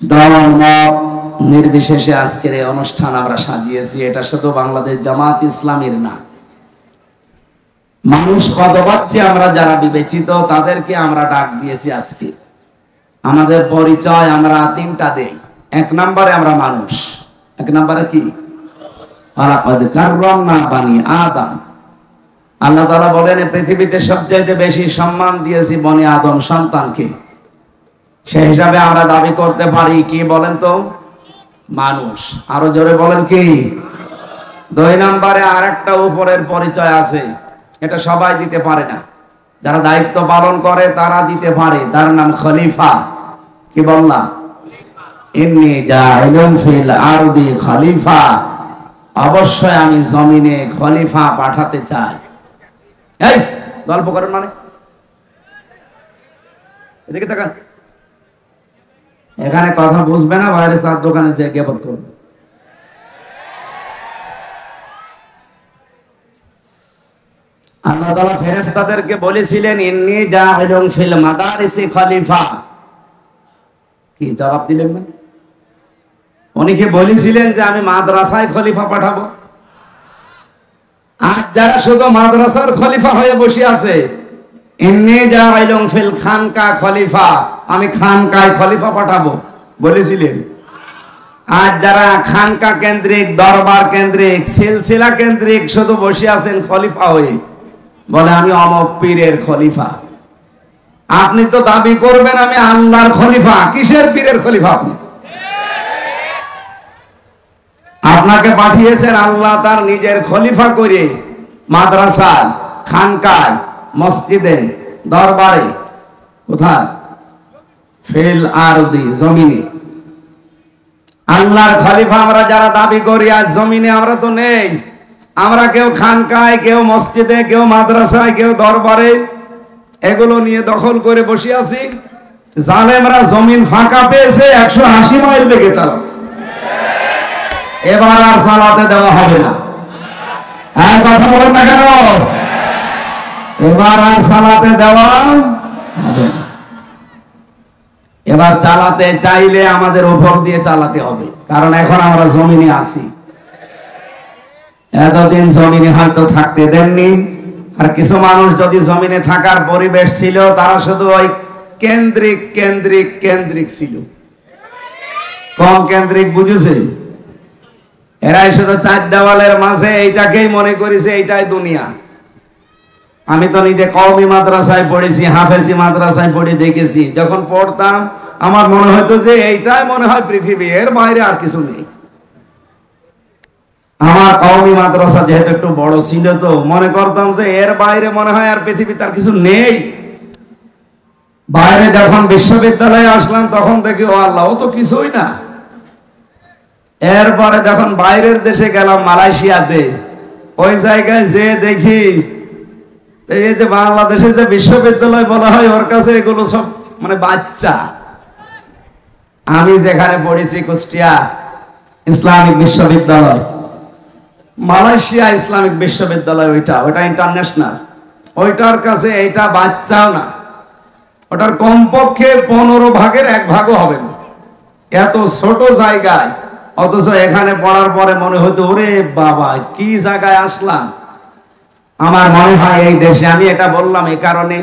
ধর্ম নির্বিশেষে আজকের এই অনুষ্ঠান আমরা সাজিয়েছি। এটা শুধু বাংলাদেশ জামাত ইসলামীর না, মানুষ পদবাচ্চে আমরা যারা বিবেচিত তাদেরকে আমরা ডাক দিয়েছি। আজকে আমাদের পরিচয় আমরা তিনটা দেই। এক নম্বরে আমরা মানুষ। এক নম্বরে কি? বানি আদম। আল্লাহ তাআলা বলেন পৃথিবীতে সবচাইতে বেশি সম্মান দিয়েছি বনি আদম সন্তানকে। সেই হিসাবে আমরা দাবি করতে পারি কি বলেন তো? মানুষ। আরো জোরে বলেন কি? দুই নম্বরে আরেকটা উপরের পরিচয় আছে, এটা সবাই দিতে পারে না, যারা দায়িত্ব পালন করে তারা দিতে পারে, তার নাম খলিফা। কি বললাম? ইন্নী জাইলুন ফিল আরদি খলিফা, অবশ্যই আমি জমিনে খলিফা পাঠাতে চাই। এই গল্প করেন মানে? এদিকে তাকান। এখানে কথা বুঝবে না, বাইরে চার দোকানে যে গিবত করবে। আল্লাহ তাআলা ফেরেশতাদেরকে বলেছিলেন ইন্নী জাইলুন ফিল মাদারিসি খলিফা। কি জবাব দিলেন না? অনেকে বলেছিলেন যে আমি মাদ্রাসায় খলিফা পাঠাবো। আজ যারা শুধু মাদ্রাসার খলিফা হয়ে বসে আছে, ইন্নী জাইলুন ফিল খানকা খলিফা, আমি খানকায় খলিফা পাঠাবো বলেছিলেন। আজ যারা খানকা কেন্দ্রিক, দরবার কেন্দ্রিক, সিলসিলা কেন্দ্রিক শুধু বসে আছেন খলিফা হয়ে, বলে আমি অমক পীরের খলিফা। আপনি তো দাবি করবেন আমি আল্লাহর খলিফা, কিসের পীরের খলিফা? আপনি আপনাকে পাঠিয়েছেন আল্লাহ তার নিজের খলিফা করে মাদ্রাসায়, খানকায়, মসজিদে, দরবারে। কোথায়? ফিল আরদি, জমিনে। আল্লাহর খলিফা আমরা যারা দাবি করি আজ জমিনে আমরা তো নেই। আমরা কেউ খানকায়, কেউ মসজিদে, কেউ মাদ্রাসায়, কেউ দরবারে, এগুলো নিয়ে দখল করে বসে আছি। জালেমরা জমিন ফাঁকা পেয়েছে, 180 মাইল বেগে চালাচ্ছে। এবার আর চালাতে দেওয়া হবে না। হ্যাঁ, কথা বলেন না কেন? এবার আর চালাতে দেওয়া হবে না। এবার চালাতে চাইলে আমাদের উপর দিয়ে চালাতে হবে, কারণ এখন আমরা জমিনে আছি। এতদিন জমিনে হয়তো থাকতে দেননি, আর কিছু মানুষ যদি জমিনে থাকার পরিবেশ ছিল তারা শুধু ওই কেন্দ্রিক কেন্দ্রিক কেন্দ্রিক ছিল। কম কেন্দ্রিক বুঝেছে? এরাই শুধু চার দেওয়ালের মাঝে এইটাকেই মনে করেছে এইটাই দুনিয়া। আমি তো নিজে কওমি মাদ্রাসায় পড়েছি, হাফেজি মাদ্রাসায় পড়ে দেখেছি। যখন পড়তাম আমার মনে হতো যে এইটাই মনে হয় পৃথিবী, এর বাইরে আর কিছু নেই। আমার কওমি মাদ্রাসা যেহেতু একটু বড় ছিল তো মনে করতাম যে এর বাইরে মনে হয় আর পৃথিবীতে আর কিছু নেই। বাইরে যখন বিশ্ববিদ্যালয়ে আসলাম তখন দেখি ও আল্লাহ, ও তো কিছুই না। এরপরে যখন বাইরের দেশে গেলাম, মালয়েশিয়াতে, ওই জায়গায় যে দেখি এই যে বাংলাদেশে যে বিশ্ববিদ্যালয় বলা হয় ওর কাছে এগুলো সব মানে বাচ্চা। আমি যেখানে পড়েছি কুষ্টিয়া ইসলামিক বিশ্ববিদ্যালয়, মালয়েশিয়া ইসলামিক বিশ্ববিদ্যালয়, ওইটা ইন্টারন্যাশনাল, ওইটার কাছে এইটা বাচ্চাও না। ওটার কমপক্ষে 15 ভাগের 1 ভাগও হবে না, এত ছোট জায়গায়। অথচ এখানে পড়ার পরে মনে হতো ওরে বাবা কি জায়গায় আসলাম। আমার মনে হয় এই দেশে, আমি এটা বললাম এই কারণে,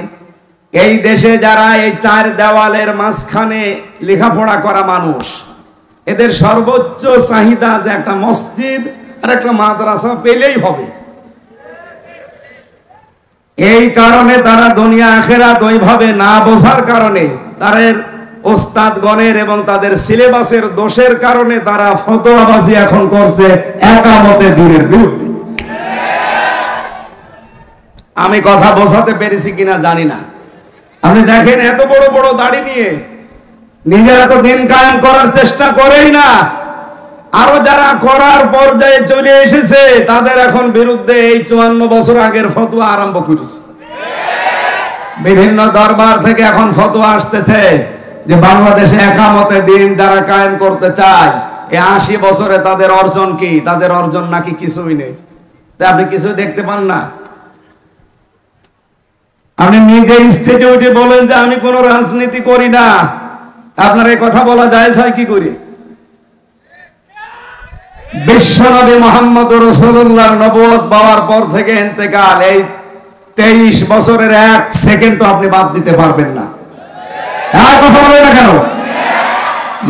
এই দেশে যারা এই চার দেওয়ালের মাঝখানে লেখাপড়া করা মানুষ, এদের সর্বোচ্চ চাহিদা যে একটা মসজিদ আর একটা মাদ্রাসা পেলেই হবে। এই কারণে তারা দুনিয়া আখিরাত ওইভাবে না বোঝার কারণে, তাদের ওস্তাদগণের এবং তাদের সিলেবাসের দোষের কারণে তারা ফতোয়াবাজি এখন করছে একামতে দ্বীনের বিরুদ্ধে। আমি কথা বোঝাতে পেরেছি কিনা জানি না। আপনি দেখেন এত বড় বড় দাড়ি নিয়ে নিজেরা তো দিন কায়েম করার চেষ্টা করেই না, আরো যারা করার পর্যায়ে চলে এসেছে তাদের এখন বিরুদ্ধে এই 54 বছর আগের ফতোয়া আরম্ভ করেছে। বিভিন্ন দরবার থেকে এখন ফতোয়া আসতেছে যে বাংলাদেশে একামতে দিন যারা কায়েম করতে চায়, এই 80 বছরে তাদের অর্জন কি? তাদের অর্জন নাকি কিছুই নেই। তাই আপনি কিছু দেখতে পান না। আপনি নিজে ইনস্টিটিউটে বলেন যে আমি কোনো রাজনীতি করি না, আপনার এই কথা বলা যায় কি করে? বিশ্বনবী মুহাম্মদ রাসূলুল্লাহর নবুয়ত পাওয়ার পর থেকে ইন্তেকাল, এই 23 বছরের 1 সেকেন্ডও আপনি বাদ দিতে পারবেন না। আর কথা বলেন না কেন?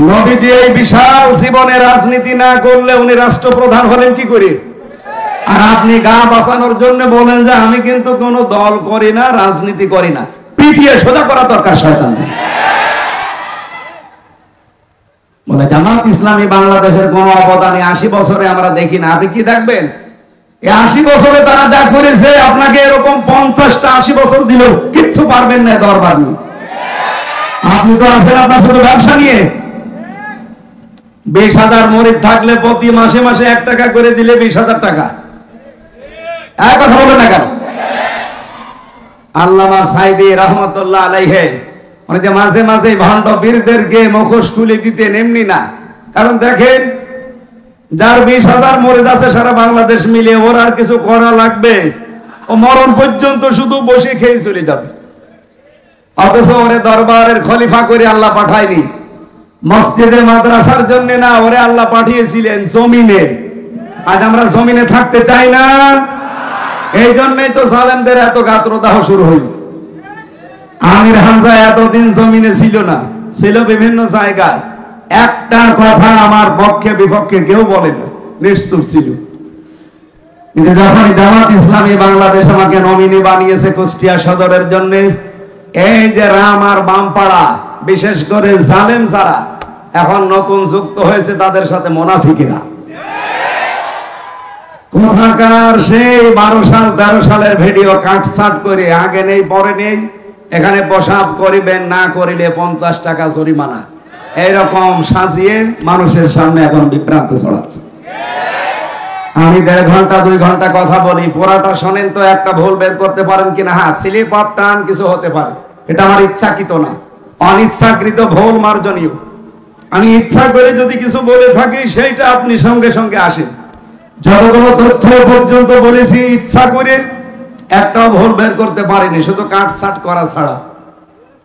নবীজি এই বিশাল জীবনে রাজনীতি না করলে উনি রাষ্ট্রপ্রধান হলেন কি করে? আর আপনি গা বাঁচানোর জন্য বলেন যে আমি কিন্তু কোনো দল করি না, রাজনীতি করি না। পিটিয়ে সোজা করা দরকার শয়তান। বলে জামাত ইসলামী বাংলাদেশের কোন অবদানে 80 বছরে আমরা দেখি না। আপনি কি দেখবেন? এই 80 বছরে তারা যা করেছে, আপনাকে এরকম 50টা 80 বছর দিলেও কিচ্ছু পারবেন না দরবার নিয়ে। আপনি তো আছেন আপনার শুধু ব্যবসা নিয়ে। 20,000 মুরিদ থাকলে প্রতি মাসে মাসে 1 টাকা করে দিলে 20,000 টাকা। এক কথা বলেন না কেন? আল্লামা সাইদি রহমতুল্লাহ আলাইহি অনেকে মাঝে মাঝে ভণ্ড বীরদেরকে মুখোশ খুলে দিতেন, এমনি না। কারণ দেখেন, যার 20,000 মুরিদ আছে সারা বাংলাদেশ মিলে, ওর আর কিছু করা লাগবে? ও মরণ পর্যন্ত শুধু বসে খেয়ে চলে যাবে। অথচ ওরে দরবারের খলিফা করে আল্লাহ পাঠায়নি, মসজিদে মাদ্রাসার জন্য না, ওরে আল্লাহ পাঠিয়েছিলেন জমিনে। আজ আমরা জমিনে থাকতে চাই না, এই জন্যই তো জালেমদের এত গাত্রদাহ শুরু হয়েছে। আমির হামজা এতদিন জমিনে ছিল না, ছিল বিভিন্ন জায়গায়। একটা কথা আমার পক্ষে বিপক্ষে কেউ বলে না, নিশ্চুপ ছিল। কিন্তু যখন জামাত ইসলামী বাংলাদেশ আমাকে নমিনি বানিয়েছে কুষ্টিয়া সদরের জন্য, এই যে রাম আর বামপাড়া, বিশেষ করে জালেম যারা এখন নতুন যুক্ত হয়েছে, তাদের সাথে মুনাফিকিরা কোথাকার সেই 12 সাল 13 সালের ভিডিও কাটছাট করে, আগে নেই পরে নেই, এখানে প্রসাব করিবেন না করিলে 50 টাকা জরিমানা, এইরকম সাজিয়ে মানুষের সামনে এখন বিভ্রান্ত ছড়াচ্ছে। আমি 1.5 ঘন্টা 2 ঘন্টা কথা বলি, পুরাটা শোনেন তো একটা ভুল বের করতে পারেন কিনা? হ্যাঁ, স্লিপ অফ টাং কিছু হতে পারে, এটা আমার ইচ্ছাকৃত না, অনিচ্ছাকৃত ভুল মার্জনীয়। আমি ইচ্ছা করে যদি কিছু বলে থাকি, সেইটা আপনি সঙ্গে সঙ্গে আসেন। যতগুলো তথ্য পর্যন্ত বলেছি, ইচ্ছা করে একটাও ভুল বের করতে পারিনি, শুধু কাটছাট করা ছাড়া।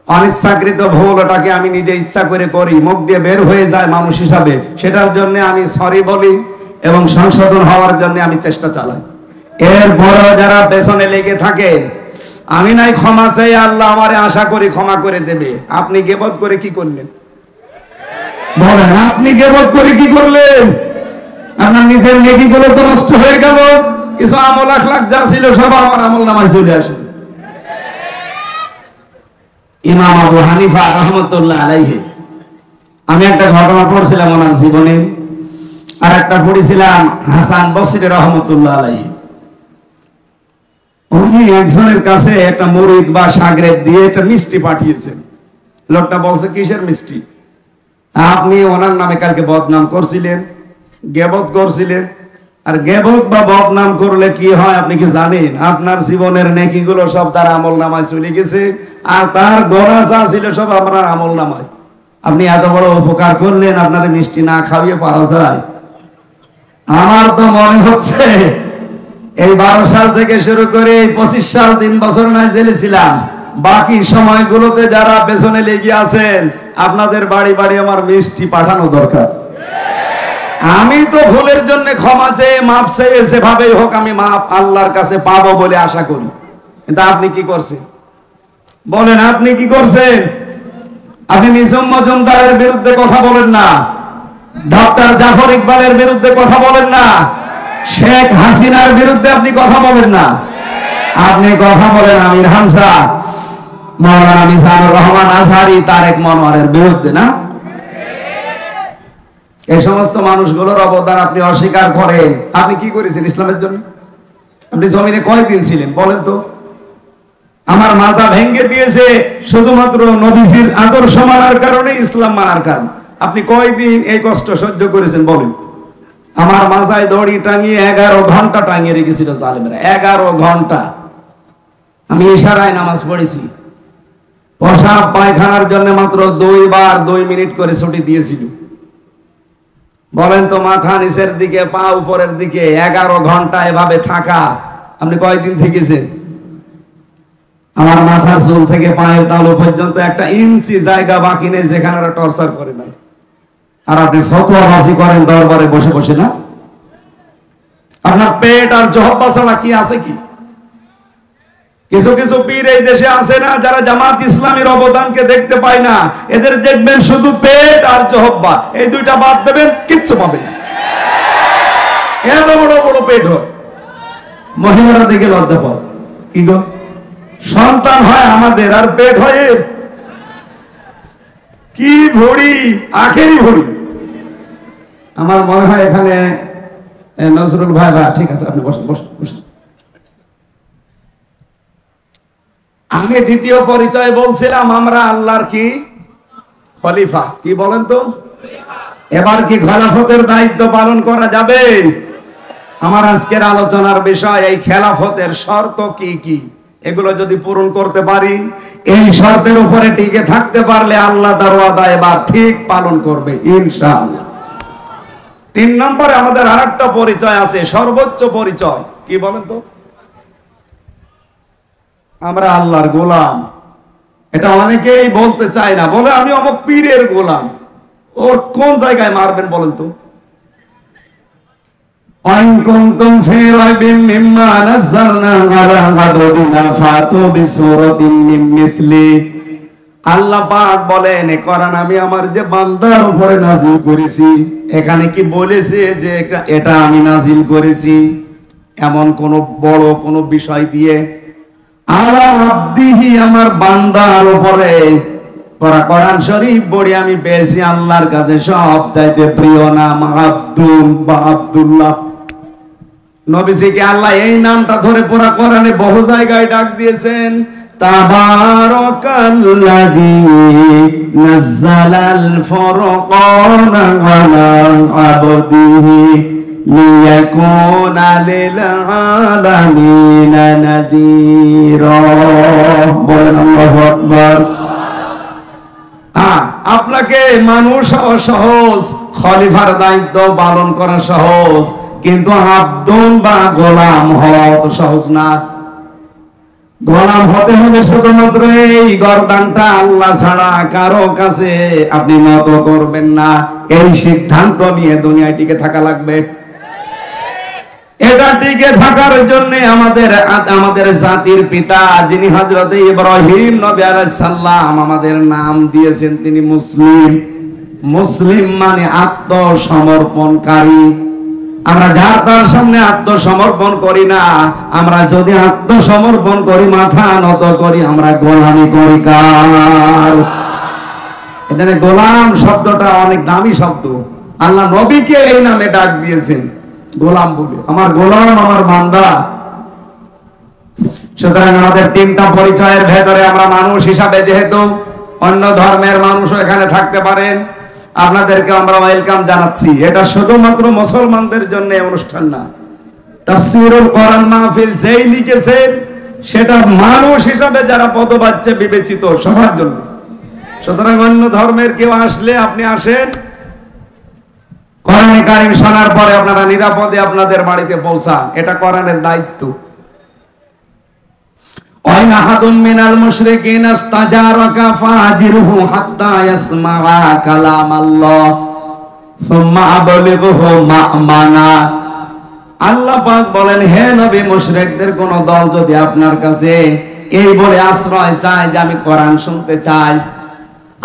অনিচ্ছাকৃত ভুল, ওটাকে আমি নিজে ইচ্ছা করে করি, মুখ দিয়ে বের হয়ে যায় মানুষ হিসাবে, সেটার জন্য আমি সরি বলি এবং সংশোধন হওয়ার জন্য আমি চেষ্টা চালাই। এরপরে যারা পেছনে লেগে থাকেন, আমি নাই ক্ষমা চাই, আল্লাহ আমারে আশা করি ক্ষমা করে দেবে। আপনি গীবত করে কি করলেন বলেন? আপনি গীবত করে কি করলেন? আপনার নিজের নেকিগুলো তো নষ্ট হয়ে গেল, কিছু আমল আখলাক যা ছিল সব আমার আমল নামায় চলে আসে। ইমাম আবু হানিফা রহমতুল্লাহ আলাইহি, আমি একটা ঘটনা পড়ছিলাম ওনার জীবনে, আর একটা পড়েছিলাম হাসান বসরি রহমতুল্লাহ আলাইহি। উনি একজনের কাছে একটা মুরিদ বা শাগরেদ দিয়ে একটা মিষ্টি পাঠিয়েছেন। লোকটা বলছে, কিসের মিষ্টি? আপনি ওনার নামে কালকে বদনাম করছিলেন, গীবত করছিলেন। আর গীবত বা বদনাম করলে কি হয় আপনি কি জানেন? আপনার জীবনের নেকিগুলো সব তার আমল নামায় চলে গেছে, আর তার গোনা যা ছিল সব আপনার আমল নামায়। আপনি এত বড় উপকার করলেন, আপনার মিষ্টি না খাওয়িয়ে পারা যায়? আমার তো মনে হচ্ছে এই 12 সাল থেকে শুরু করে 25 সাল 3 বছর নয় জেলে ছিলাম, বাকি সময়গুলোতে যারা পেছনে লেগে আছেন, আপনাদের বাড়ি বাড়ি আমার মিষ্টি পাঠানো দরকার। আমি তো ভুলের জন্য ক্ষমা চেয়ে মাপ চেয়ে যেভাবেই হোক আমি মাপ আল্লাহর কাছে পাবো বলে আশা করি। কিন্তু আপনি কি করছেন বলেন? আপনি কি করছেন? আপনি নিজাম মজুমদারের বিরুদ্ধে কথা বলেন না, ডক্টর জাফর ইকবালের বিরুদ্ধে কথা বলেন না, শেখ হাসিনার বিরুদ্ধে আপনি কথা বলেন না, আপনি কথা বলেন আমির হামজা, মাওলানা মিজানুর রহমান আজহারি, তারেক মনোয়ারের বিরুদ্ধে না? এই সমস্ত মানুষগুলোর অবদান আপনি অস্বীকার করেন। আপনি কি করেছেন ইসলামের জন্য? আপনি জমিনে কয়দিন ছিলেন বলেন তো? আমার মাজা ভেঙে দিয়েছে শুধুমাত্র নবীজির আদর্শ মানার কারণে, ইসলাম মানার কারণে। আপনি কয়দিন এই কষ্ট সহ্য করেছেন বলেন? আমার মাজায় দড়ি টাঙিয়ে 11 ঘন্টা টাঙিয়ে রেখেছিল জালেমরা, 11 ঘন্টা। আমি ইশারায় নামাজ পড়েছি, প্রসাব পায়খানার জন্য মাত্র 2 বার 2 মিনিট করে ছুটি দিয়েছিল। বলেন তো, মাথা নিচের দিকে পা উপরের দিকে 11 ঘন্টা এভাবে থাকা, আপনি কয়দিন থেকেছেন? আমার মাথার চুল থেকে পায়ের তালু পর্যন্ত একটা ইঞ্চি জায়গা বাকি নেই যেখানে ওরা টর্চার করে নাই। আর আপনি ফতোয়াবাজি করেন দরবারে বসে বসে না? আপনার পেট আর জহব্বা ছাড়া কি আছে কি? কিছু কিছু পীর এই দেশে আছে না, যারা জামাত ইসলামের অবদানকে দেখতে পায় না, এদের দেখবেন শুধু পেট আর জহব্বা, এই দুইটা বাদ দেবেন কিচ্ছু পাবেন না। এত বড় বড় পেট হয়, মহিলারা দেখে লজ্জা পায়। কি গো, সন্তান হয় আমাদের আর পেট হয় কি ভরি, আখেরি ভরি। আমার মনে হয় এখানে নজরুল ভাই, ঠিক আছে আপনি বসেন বসেন বসেন। আমি দ্বিতীয় পরিচয় বলছিলাম আমরা আল্লাহর কি খলিফা। কি বলেন তো, এবার কি খেলাফতের দায়িত্ব পালন করা যাবে? আমার আজকের আলোচনার বিষয় এই খেলাফতের শর্ত কি কি, এগুলো যদি পূরণ করতে পারি, এই শর্তের উপরে টিকে থাকতে পারলে আল্লাহ তার ওয়াদা এবার ঠিক পালন করবে ইনশাআল্লাহ। 3 নম্বরে আমাদের আরেকটা পরিচয় আছে, সর্বোচ্চ পরিচয়। কি বলেন তো, আমরা আল্লাহর গোলাম। এটা অনেকেই বলতে চায় না, বলে আমি অমুক পীরের গোলাম। ওর কোন জায়গায় মারবেন বলেন তো? আল্লাহ পাক বলেন কোরআন আমি আমার যে বান্দার উপরে নাজিল করেছি, এখানে কি বলেছে যে এটা আমি নাজিল করেছি এমন কোন বড় কোন বিষয় দিয়ে? আলা আব্দিহি, আমার বান্দার উপরে। কোরআন শরীফ পড়ে আমি পেয়েছি আল্লাহর কাছে সবচাইতে প্রিয় নাম আব্দুল বা আব্দুল্লাহ। নবীজিকে আল্লাহ এই নামটা ধরে পুরো কোরআনে বহু জায়গায় ডাক দিয়েছেন। তাবারাকাল্লাযী নাযালাল ফুরকানা আলা আবদিহি লিয়াকুনা লিল আলামিনা নাযীরা। বলেন আল্লাহু আকবার। আপনাকে মানুষ হওয়া সহজ, খলিফার দায়িত্ব পালন করা সহজ, কিন্তু আব্দুল বা গোলাম হওয়া তো সহজ না। গোলাম হতে হলে শুধুমাত্র এই গর্দানটা আল্লাহ ছাড়া কারো কাছে আপনি নত করবেন না, এই সিদ্ধান্ত নিয়ে দুনিয়ায় টিকে থাকা লাগবে। এটা টিকে থাকার জন্য আমাদের জাতির পিতা যিনি হযরত ইব্রাহিম নবী আলাইহিস সালাম আমাদের নাম দিয়েছেন, তিনি মুসলিম। মুসলিম মানে আত্মসমর্পণকারী। আমরা যার তার সামনে আত্মসমর্পণ করি না, আমরা যদি আত্মসমর্পণ করি, মাথা নত করি, আমরা গোলামি করি কার? এখানে গোলাম শব্দটা অনেক দামি শব্দ। আল্লাহ নবীকে এই নামে ডাক দিয়েছেন, গোলাম বলে। আমার গোলাম, আমার বান্দা। সুতরাং আমাদের 3টা পরিচয়ের ভেতরে আমরা মানুষ হিসাবে, যেহেতু অন্য ধর্মের মানুষও এখানে থাকতে পারেন, আপনাদেরকে আমরা ওয়েলকাম জানাচ্ছি। এটা শুধুমাত্র মুসলমানদের জন্য অনুষ্ঠান না। তাফসীরুল কোরআন মাহফিল যেই লিখেছেন সেটা মানুষ হিসাবে যারা পদবাচ্য বিবেচিত সবার জন্য। সুতরাং অন্য ধর্মের কেউ আসলে আপনি আসেন, কোরআনে কারীম শোনার পরে আপনারা নিরাপদে আপনাদের বাড়িতে পৌঁছান, এটা কোরআনের দায়িত্ব। ওয়াইন আহাদুম মিনাল মুশরিকিন ইস্তাজারাকা ফাজিরহু হাত্তা ইয়াসমাআ কালামাল্লাহ সুম্মা আবলিগহু মা'মানা। আল্লাহ পাক বলেন, হে নবী, মুশরিকদের কোন দল যদি আপনার কাছে এই বলে আশ্রয় চায় যে আমি কোরআন শুনতে চাই,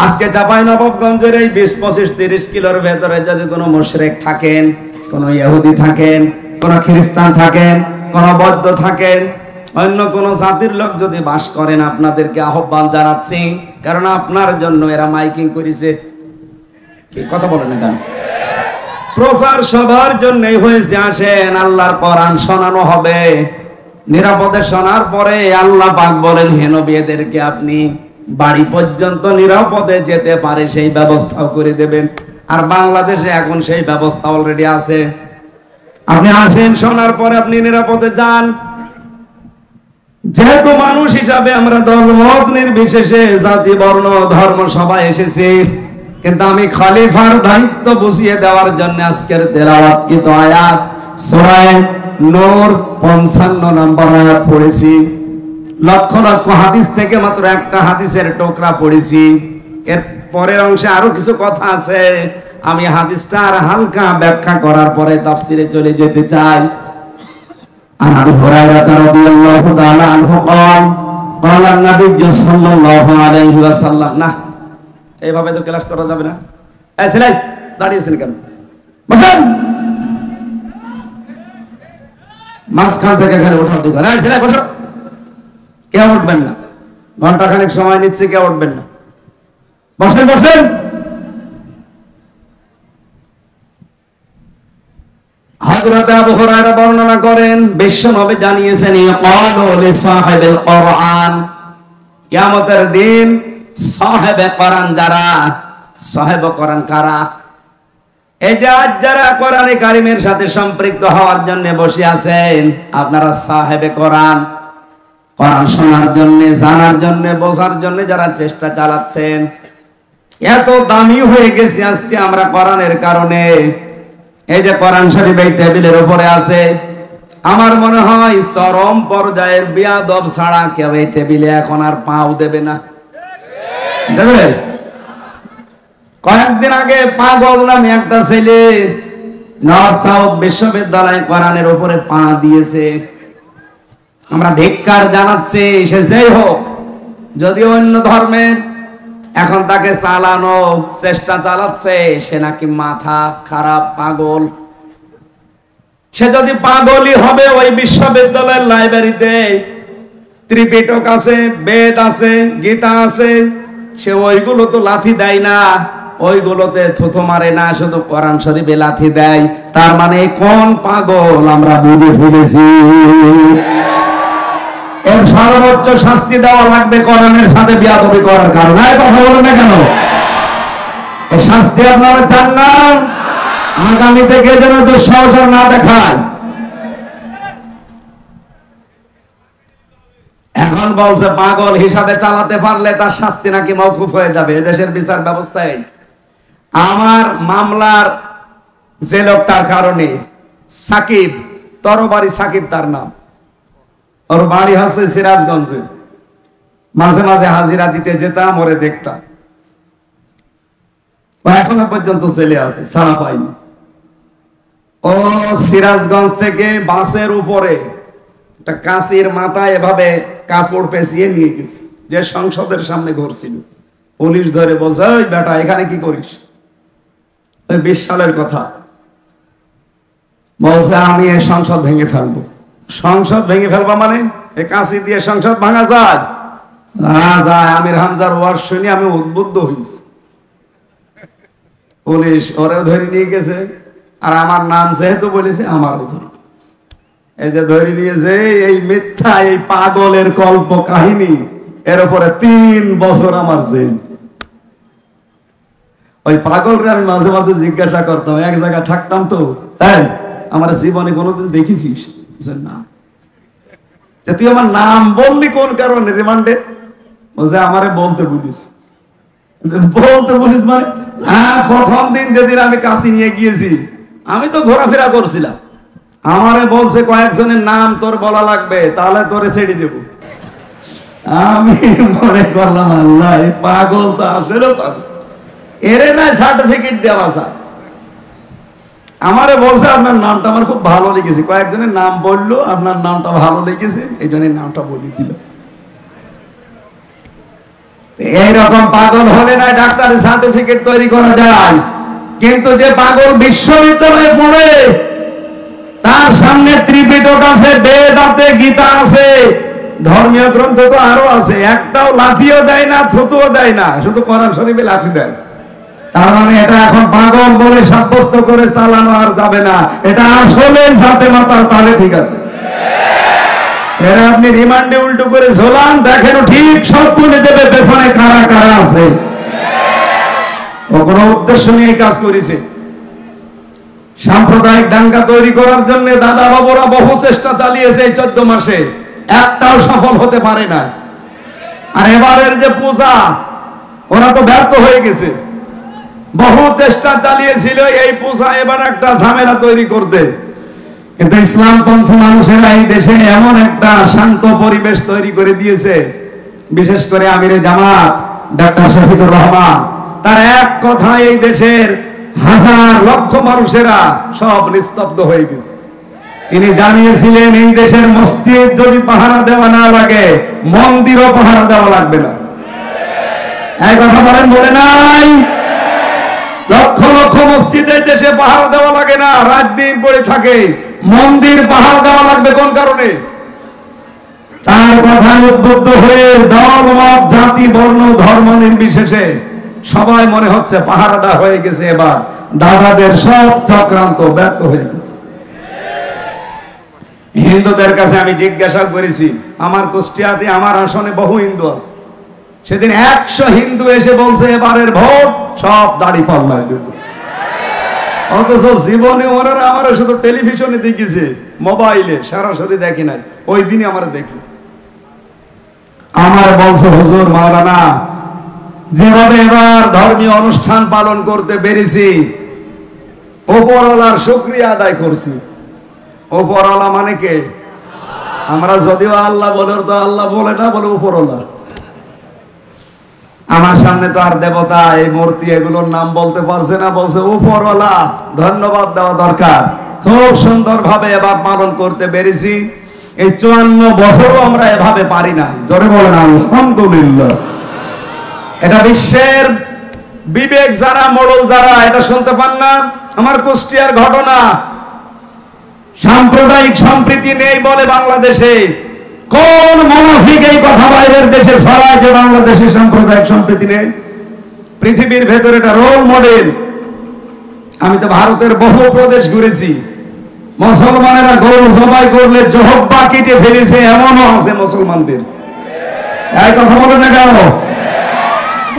আজকে চাঁপাইনবাবগঞ্জের এই 20-25-30 কিলোর ভেতরে যদি কোনো মুশরিক থাকেন, কোনো ইহুদি থাকেন, কোনো খ্রিস্টান থাকেন, কোনো বৌদ্ধ থাকেন, অন্য কোন জাতির লোক যদি বাস করেন, আপনাদেরকে আহ্বান জানাচ্ছি, কারণ আপনার জন্য এরা মাইকিং করেছে। কি কথা বলেন না কেন? প্রচার সবার জন্যই হয়েছে। আসেন, আল্লাহর কোরআন শোনানো হবে। নিরাপদে শোনার পরে আল্লাহ পাক বলেন, হে নবী, এদেরকে আপনি বাড়ি পর্যন্ত নিরাপদে যেতে পারে সেই ব্যবস্থাও করে দেবেন। আর বাংলাদেশে এখন সেই ব্যবস্থা অলরেডি আছে। আপনি আসেন, শোনার পরে আপনি নিরাপদে যান। যেহেতু মানুষ হিসাবে আমরা দলমত নির্বিশেষে, জাতি, বর্ণ, ধর্ম সবাই এসেছি, কিন্তু আমি খলিফার দায়িত্ব বুঝিয়ে দেওয়ার জন্য আজকের তেলাওয়াতকৃত আয়াত সূরা নূর 55 নম্বর আয়াত পড়েছি। লক্ষ লক্ষ হাদিস থেকে মাত্র একটা হাদিসের টুকরা পড়েছি। এর পরের অংশে আরো কিছু কথা আছে, আমি হাদিসটা আর হালকা ব্যাখ্যা করার পরে তাফসিরে চলে যেতে চাই। আর আবু হুরায়রা রাদিয়াল্লাহু তাআলা আনহু قال النبي صلى الله عليه وسلم না এইভাবে তো ক্লাস করা যাবে না। এই ছেলে দাঁড়িয়েছেন কেন? বসেন। মাঝখান থেকে এখানে ওঠা উঠি করে। এই ছেলে বসো। কেউ উঠবেন না, ঘন্টা খানেক সময় নিচ্ছে, কেউ উঠবেন না। বসেন বসেন। হযরত আবু হুরায়রা বর্ণনা করেন, বিশ্বনবী জানিয়েছেন ইয়াকালু লিসাহিবিল কোরআন, কিয়ামতের দিন সাহেবে কোরআন যারা, সাহেবে কোরআন কারা? এই যে আজ যারা কোরআনে কারিমের সাথে সম্পৃক্ত হওয়ার জন্য বসে আছেন, আপনারা সাহেবে কোরআন, কোরআন শোনার জন্য, জানার জন্য, বোঝার জন্য যারা চেষ্টা চালাচ্ছেন, এত দামি হয়ে গেছি আজকে আমরা কোরআনের কারণে। এই যে কোরআন শরীফ এই টেবিলের উপরে আছে, আমার মনে হয় চরম পর্যায়ের বিয়াদব ছাড়া কেউ এই টেবিলে এখন আর পাও দেবে না। দেবে? কয়েকদিন আগে পাগল নামে একটা ছেলে নর্থ সাউথ বিশ্ববিদ্যালয় কোরআনের উপরে পা দিয়েছে। আমরা ধিক্কার জানাচ্ছি, সে যেই হোক, যদিও অন্য ধর্মের, এখন তাকে চালানো চেষ্টা চালাচ্ছে সে নাকি মাথা খারাপ, পাগল। সে যদি পাগলই হবে, ওই বিশ্ববিদ্যালয়ের লাইব্রেরিতে ত্রিপিটক আছে, বেদ আছে, গীতা আছে, সে ওইগুলো তো লাথি দেয় না, ওইগুলোতে থুথু মারে না, শুধু কোরআন শরীফে লাথি দেয়। তার মানে কোন পাগল আমরা বুঝে ফেলেছি। এর সর্বোচ্চ শাস্তি দেওয়া লাগবে কোরআনের সাথে বিয়াদবি করার কারণে। কথা বলুন না কেন? এই শাস্তি আপনারা চান না? আগামী থেকে যেন দুঃসাহস না দেখায়। এখন বলছে পাগল হিসাবে চালাতে পারলে তার শাস্তি নাকি মওকুফ হয়ে যাবে এদেশের বিচার ব্যবস্থায়। আমার মামলার যে লোকটার কারণে, সাকিব, তরবারি সাকিব তার নাম, ওর বাড়ি হচ্ছে সিরাজগঞ্জে, মাঝে মাঝে হাজিরা দিতে যেতাম, ওরে দেখতাম। ও এখনো পর্যন্ত জেলে আছে, ছাড়া পাইনি। ও সিরাজগঞ্জ থেকে বাসের উপরে একটা কাঁচির মাথায় এভাবে কাপড় পেঁচিয়ে নিয়ে গেছে, যে সংসদের সামনে ঘুরছিল। পুলিশ ধরে বলছে, ওই বেটা এখানে কি করিস? ওই 20 সালের কথা বলছে, আমি এই সংসদ ভেঙে ফেলবো। সংসদ ভেঙে ফেলবা মানে? এই কাঁচি দিয়ে সংসদ ভাঙা যায়? না যায়। আমির হামজার ওয়াজ শুনে আমি উদ্বুদ্ধ হয়েছি। পুলিশ ওরে ধরে নিয়ে গেছে, আর আমার নাম যেহেতু বলেছে আমারও ধরে, এই যে ধরে নিয়ে যে এই মিথ্যা, এই পাগলের কল্প কাহিনী, এর উপরে 3 বছর আমার জেল। ওই পাগলরে আমি মাঝে মাঝে জিজ্ঞাসা করতাম, এক জায়গায় থাকতাম তো, তাই আমার জীবনে কোনোদিন দেখেছিস? না। তুই আমার নাম বললি কোন কারণে রিমান্ডে? বলছে আমারে বলতে বলিস। বলতে বলিস মানে? হ্যাঁ, প্রথম দিন যেদিন আমি কাশি নিয়ে গিয়েছি, আমি তো ঘোরাফেরা করছিলাম, আমারে বলছে কয়েকজনের নাম তোর বলা লাগবে, তাহলে তোরে ছেড়ে দেব। আমি মনে করলাম আল্লাহ, এই পাগল তো আসলে পাগল, এরে না সার্টিফিকেট দেওয়া যায়। আমারে বলছে আপনার নামটা আমার খুব ভালো লেগেছে, কয়েকজনের নাম বললো, আপনার নামটা ভালো লেগেছে, এই জন্য নামটা বলে দিল। এইরকম পাগল হলে না ডাক্তারের সার্টিফিকেট তৈরি করা যায়, কিন্তু যে পাগল বিশ্ববিদ্যালয়ে পড়ে, তার সামনে ত্রিপিটক আছে, বেদ আছে, গীতা আছে, ধর্মীয় গ্রন্থ তো আরো আছে, একটাও লাথিও দেয় না, থুতুও দেয় না, শুধু কোরআন শরীফে লাথি দেয়। তার মানে এটা এখন পাগল বলে সাব্যস্ত করে চালানো আর যাবে না, এটা আসলে জাতে মাতাল, তাহলে ঠিক আছে। এরা আপনি রিমান্ডে উল্টো করে ঝোলান, দেখেন ঠিক সব বলে দেবে পেছনে কারা কারা আছে। ও কোনো উদ্দেশ্য নিয়ে কাজ করেছে। সাম্প্রদায়িক দাঙ্গা তৈরি করার জন্য দাদা বাবুরা বহু চেষ্টা চালিয়েছে এই 14 মাসে, একটাও সফল হতে পারে না। আর এবারের যে পূজা, ওরা তো ব্যর্থ হয়ে গেছে। বহু চেষ্টা চালিয়েছিল এই পূজা এবার একটা ঝামেলা তৈরি করতে, কিন্তু ইসলামপন্থী মানুষেরা এই দেশে এমন একটা শান্ত পরিবেশ তৈরি করে দিয়েছে, বিশেষ করে আমিরে জামাত ডক্টর শফিকুর রহমান, তার এক কথায় এই দেশের হাজার লক্ষ মানুষেরা সব নিস্তব্ধ হয়ে গেছে। তিনি জানিয়েছিলেন এই দেশের মসজিদ যদি পাহারা দেওয়া না লাগে, মন্দিরও পাহারা দেওয়া লাগবে না। এই কথা বলেন, বলে নাই? লক্ষ লক্ষ মসজিদ এই দেশে পাহারা দেওয়া লাগে না, রাত দিন পড়ে থাকে। মন্দির পাহারা দেওয়া লাগবে কোন কারণে? তার কথায় উদ্বুদ্ধ হয়ে দল মত জাতি বর্ণ ধর্ম নির্বিশেষে সবাই মনে হচ্ছে পাহারাদা হয়ে গেছে। এবার দাদাদের সব চক্রান্ত ব্যর্থ হয়ে গেছে। হিন্দুদের কাছে আমি জিজ্ঞাসা করেছি, আমার কুষ্টিয়াতে আমার আসনে বহু হিন্দু আছে, সেদিন 100 হিন্দু এসে বলছে এবারের ভোট সব দাঁড়িপাল্লায় দেব। অথচ জীবনে ওরা আমার শুধু টেলিভিশনে দেখেছে, মোবাইলে সরাসরি দেখি নাই। ওই দিনই আমার দেখলো, আমার বলছে হুজুর মাওলানা যেভাবে এবার ধর্মীয় অনুষ্ঠান পালন করতে পেরেছি, ওপরওয়ালার শুকরিয়া আদায় করছি। ওপরওয়ালা মানে কে? আমরা যদিও আল্লাহ বলে, তো আল্লাহ বলে না, বলে উপরওয়ালা। আমার সামনে তো আর দেবতা এই মূর্তি এগুলোর নাম বলতে পারছে না, বলছে উপরওয়ালা, ধন্যবাদ দেওয়া দরকার। খুব সুন্দর ভাবে এবার পালন করতে পেরেছি। এই 54 বছরও আমরা এভাবে পারি না। জোরে বলেন আলহামদুলিল্লাহ। এটা বিশ্বের বিবেক যারা, মোড়ল যারা, এটা শুনতে পান না? আমার কুষ্টিয়ার ঘটনা, সাম্প্রদায়িক সম্প্রীতি নেই বলে বাংলাদেশে। কোন মুনাফিক এই কথা বাইরের দেশে ছড়ায় যে বাংলাদেশে সাম্প্রদায়িক সম্প্রীতি নেই? পৃথিবীর ভেতরে এটা রোল মডেল। আমি তো ভারতের বহু প্রদেশ ঘুরেছি, মুসলমানেরা গরু জবাই করলে জহব্বা কেটে ফেলেছে, এমনও আছে মুসলমানদের। এই কথা বলেন না কেন?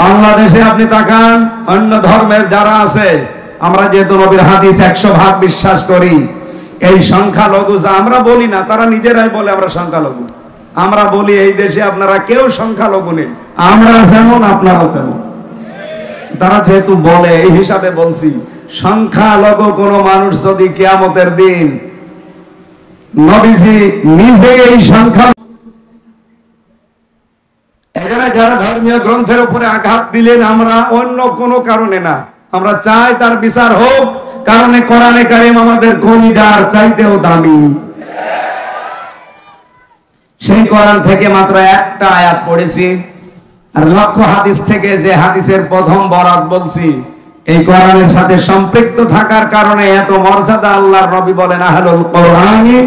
বাংলাদেশে আপনি তাকান, অন্য ধর্মের যারা আছে, আমরা যেহেতু নবীর হাদিস 100% বিশ্বাস করি, এই সংখ্যালঘু যা আমরা বলি না, তারা নিজেরাই বলে আমরা সংখ্যালঘু। আমরা বলি এই দেশে আপনারা কেউ সংখ্যালঘু নেই, আমরা যেমন আপনারাও তেমন। তারা যেহেতু বলে, এই হিসাবে বলছি, সংখ্যালঘু কোন মানুষ যদি কিয়ামতের দিন, নবীজি নিজে এই সংখ্যা, এখানে যারা ধর্মীয় গ্রন্থের উপরে আঘাত দিলেন, আমরা অন্য কোনো কারণে না, আমরা চাই তার বিচার হোক, কারণে কোরআনে কারীম আমাদের কলিজার চাইতেও দামি। সেই কোরআন থেকে মাত্র একটা আয়াত পড়েছি, আর লক্ষ হাদিস থেকে যে হাদিসের প্রথম বরাত বলছি, এই কোরআনের সাথে সম্পৃক্ত থাকার কারণে এত মর্যাদা। আল্লাহর নবী বলেন আহলুল কোরআনি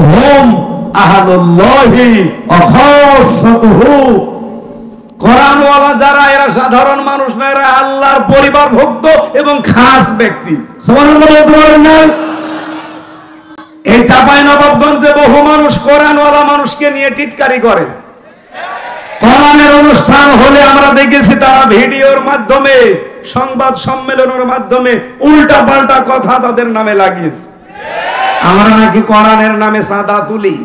হুম আহলুল্লাহি ওয়া খাসাতুহু। কোরআনওয়ালা যারা, এরা সাধারণ মানুষ না, এরা আল্লাহর পরিবারভুক্ত এবং খাস ব্যক্তি। সুবহানাল্লাহ বলতে পারেন না? এই চাঁপাইনবাবগঞ্জে বহু মানুষ কোরআনওয়ালা মানুষকে নিয়ে টিটকারি করে। কোরআনের অনুষ্ঠান হলে আমরা দেখেছি তারা ভিডিওর মাধ্যমে, সংবাদ সম্মেলনের মাধ্যমে উল্টা পাল্টা কথা তাদের নামে লাগিয়েছে। আমরা নাকি কোরআনের নামে চাঁদা তুলি।